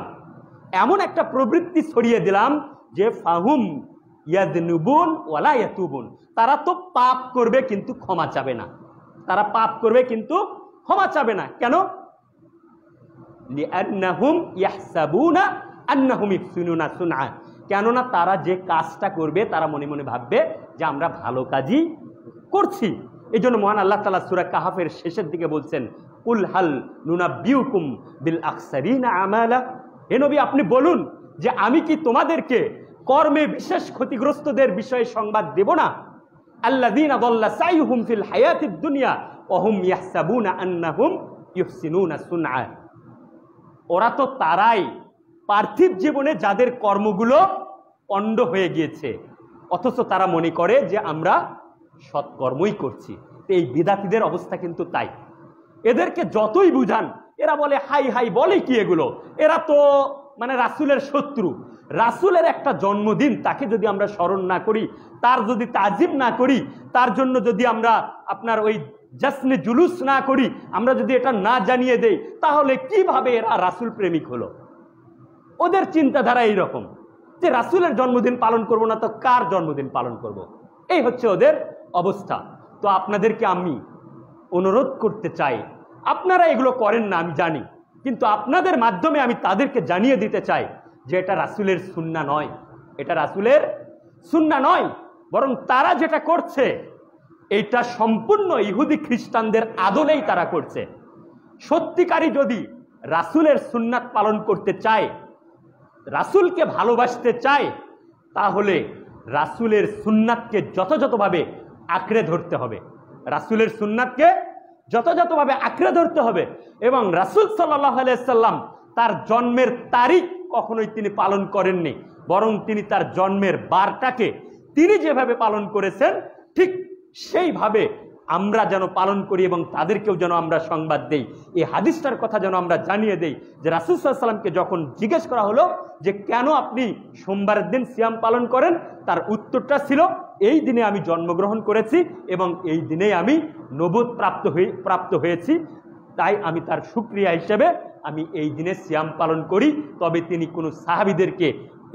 এমন একটা প্রবৃত্তি ছড়িয়ে দিলাম যে ফাহুম ইয়াদনুবুন ওয়ালা ইয়াতুবুন, তারা তো পাপ করবে কিন্তু ক্ষমা চাবে না, তারা পাপ করবে কিন্তু ক্ষমা চাবে না। কেন? লিআন্নাহুম ইয়াহসাবুনা আন্নাহুম ইহসিনুনা সুনআ, কেননা তারা যে কাজটা করবে তারা মনে মনে ভাববে যে আমরা ভালো কাজই করছি। এই জন্য মহান আল্লাহ তাআলা সূরা কাহাফের শেষের দিকে বলছেন, কুল হাল নুনাব্বিউকুম বিল আকসারিনা আমালা, হে নবী আপনি বলুন যে আমি কি তোমাদেরকে কর্মে বিশেষ ক্ষতিগ্রস্তদের বিষয়ে সংবাদ দেব না? আল্লাযীনা দাল্লা সাইহুম ফিল হায়াতিদ দুনিয়া ওয়া হুম ইয়াহসাবুনা আন্নাহুম ইহসিনুনা সুনআ, ওরা তো তারাই পার্থিব জীবনে যাদের কর্মগুলো পণ্ড হয়ে গিয়েছে, অথচ তারা মনে করে যে আমরা সৎকর্মই করছি। এই বিদাতীদের অবস্থা কিন্তু তাই। এদেরকে যতই বুঝান এরা বলে হাই হাই, বলে কি এগুলো, এরা তো মানে রাসূলের শত্রু। রাসূলের একটা জন্মদিন তাকে যদি আমরা স্মরণ না করি, তার যদি তাজিম না করি, তার জন্য যদি আমরা আপনার ওই জশ্নে জুলুস না করি, আমরা যদি এটা না জানিয়ে দেই, তাহলে কিভাবে এরা রাসূল প্রেমিক হলো? ওদের চিন্তাধারা এইরকম যে রাসূলের জন্মদিন পালন করব না তো কার জন্মদিন পালন করব, এই হচ্ছে ওদের অবস্থা। তো আপনাদেরকে আমি অনুরোধ করতে চাই, আপনারা এগুলো করেন না আমি জানি, কিন্তু আপনাদের মাধ্যমে আমি তাদেরকে জানিয়ে দিতে চাই যে এটা রাসূলের সুন্নাহ নয়, এটা রাসূলের সুন্নাহ নয়, বরং তারা যেটা করছে এইটা সম্পূর্ণ ইহুদি খ্রিস্টানদের আদলেই তারা করছে। সত্যিকারই যদি রাসূলের সুন্নাত পালন করতে চায়, রাসূলকে ভালোবাসতে চায়, তাহলে রাসূলের সুন্নাতকে যথাযথভাবে আঁকড়ে ধরতে হবে, রাসূলের সুন্নাতকে যথাযথভাবে আঁকড়ে ধরতে হবে। এবং রাসূল সাল্লাল্লাহু আলাইহি সাল্লাম তার জন্মের তারিখ কখনোই তিনি পালন করেননি, বরং তিনি তার জন্মের বারটাকে তিনি যেভাবে পালন করেছেন ঠিক সেইভাবে আমরা যেন পালন করি এবং তাদেরকেও যেন আমরা সংবাদ দেই। এই হাদিসটার কথা যেন আমরা জানিয়ে দেই যে রাসূল সাল্লাল্লাহু আলাইহি সাল্লামকে যখন জিজ্ঞেস করা হলো যে কেন আপনি সোমবারের দিন সিয়াম পালন করেন, তার উত্তরটা ছিল এই দিনে আমি জন্মগ্রহণ করেছি এবং এই দিনেই আমি নবুয়ত প্রাপ্ত হয়েছি, তাই আমি তার শুকরিয়া হিসেবে আমি এই দিনে সিয়াম পালন করি। তবে তিনি কোনো সাহাবীদেরকে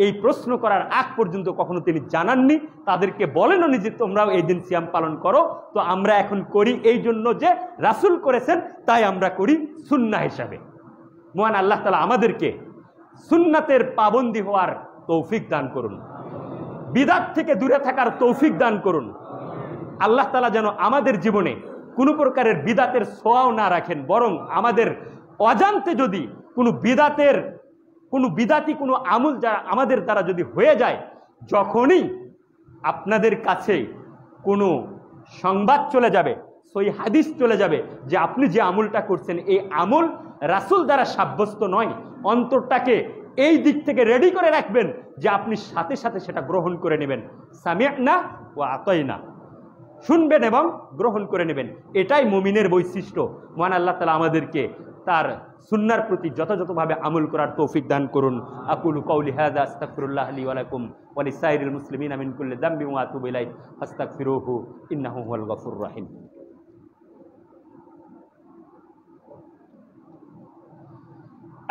এই প্রশ্ন করার আগ পর্যন্ত কখনো তিনি জানাননি, তাদেরকে বলেনও যে তোমরাও এই দিন সিয়াম পালন করো। তো আমরা এখন করি এই জন্য যে রাসূল করেছেন, তাই আমরা করি সুন্নাহ হিসাবে। মহান আল্লাহ তাআলা আমাদেরকে সুন্নাতের পাবন্দী হওয়ার তৌফিক দান করুন, বিদআত থেকে দূরে থাকার তৌফিক দান করুন। আল্লাহ তাআলা যেন আমাদের জীবনে কোনো প্রকারের বিদআতের ছোঁয়াও না রাখেন, বরং আমাদের অজান্তে যদি কোনো বিদআতি কোনো আমল যারা আমাদের দ্বারা যদি হয়ে যায়, যখনই আপনাদের কাছে কোনো সংবাদ চলে যাবে, সই হাদিস চলে যাবে যে আপনি যে আমলটা করছেন এই আমল রাসূল দ্বারা সাব্যস্ত নয়, অন্তরটাকে এই দিক থেকে রেডি করে রাখবেন যে আপনি সাথে সাথে সেটা গ্রহণ করে নেবেন। সামি'না ওয়া আতাইনা, শুনবেন এবং গ্রহণ করে নেবেন, এটাই মুমিনের বৈশিষ্ট্য। মহান আল্লাহ তাআলা আমাদেরকে তার সুন্নাহর প্রতি যথাযথভাবে আমল করার তৌফিক দান করুন। আকুলু কাউলি হাযা আস্তাগফিরুল্লাহ লি ওয়া লাকুম ওয়া লিসাইরিল মুসলিমিনা মিন কুল্লি যামবিন ওয়া আতুবু ইলাইহি ফাস্তাগফিরুহু ইন্নাহু হুয়াল গফুরুর রহিম।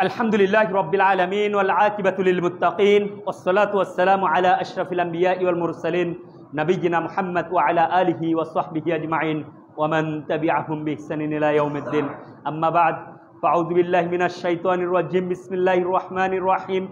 আলহামদুলিল্লাহি রাব্বিল আলামিন ওয়াল আকিবাতু লিল মুত্তাকিন ওয়াস সালাতু ওয়াস সালামু আলা আশরাফিল আমবিয়াই ওয়াল মুরসালিন নবিয়িনা মুহাম্মদ ওয়া আলা আলিহি ওয়া সাহবিহি আজমাইন ওয়া মান তাবিআহুম বিইহসানিন ইলা ইয়াউমিদ্দিন। আম্মা বা'দ, ফাআউযু বিল্লাহি মিনাশ শাইতানির রাজিম। বিসমিল্লাহির রহমানির রহিম।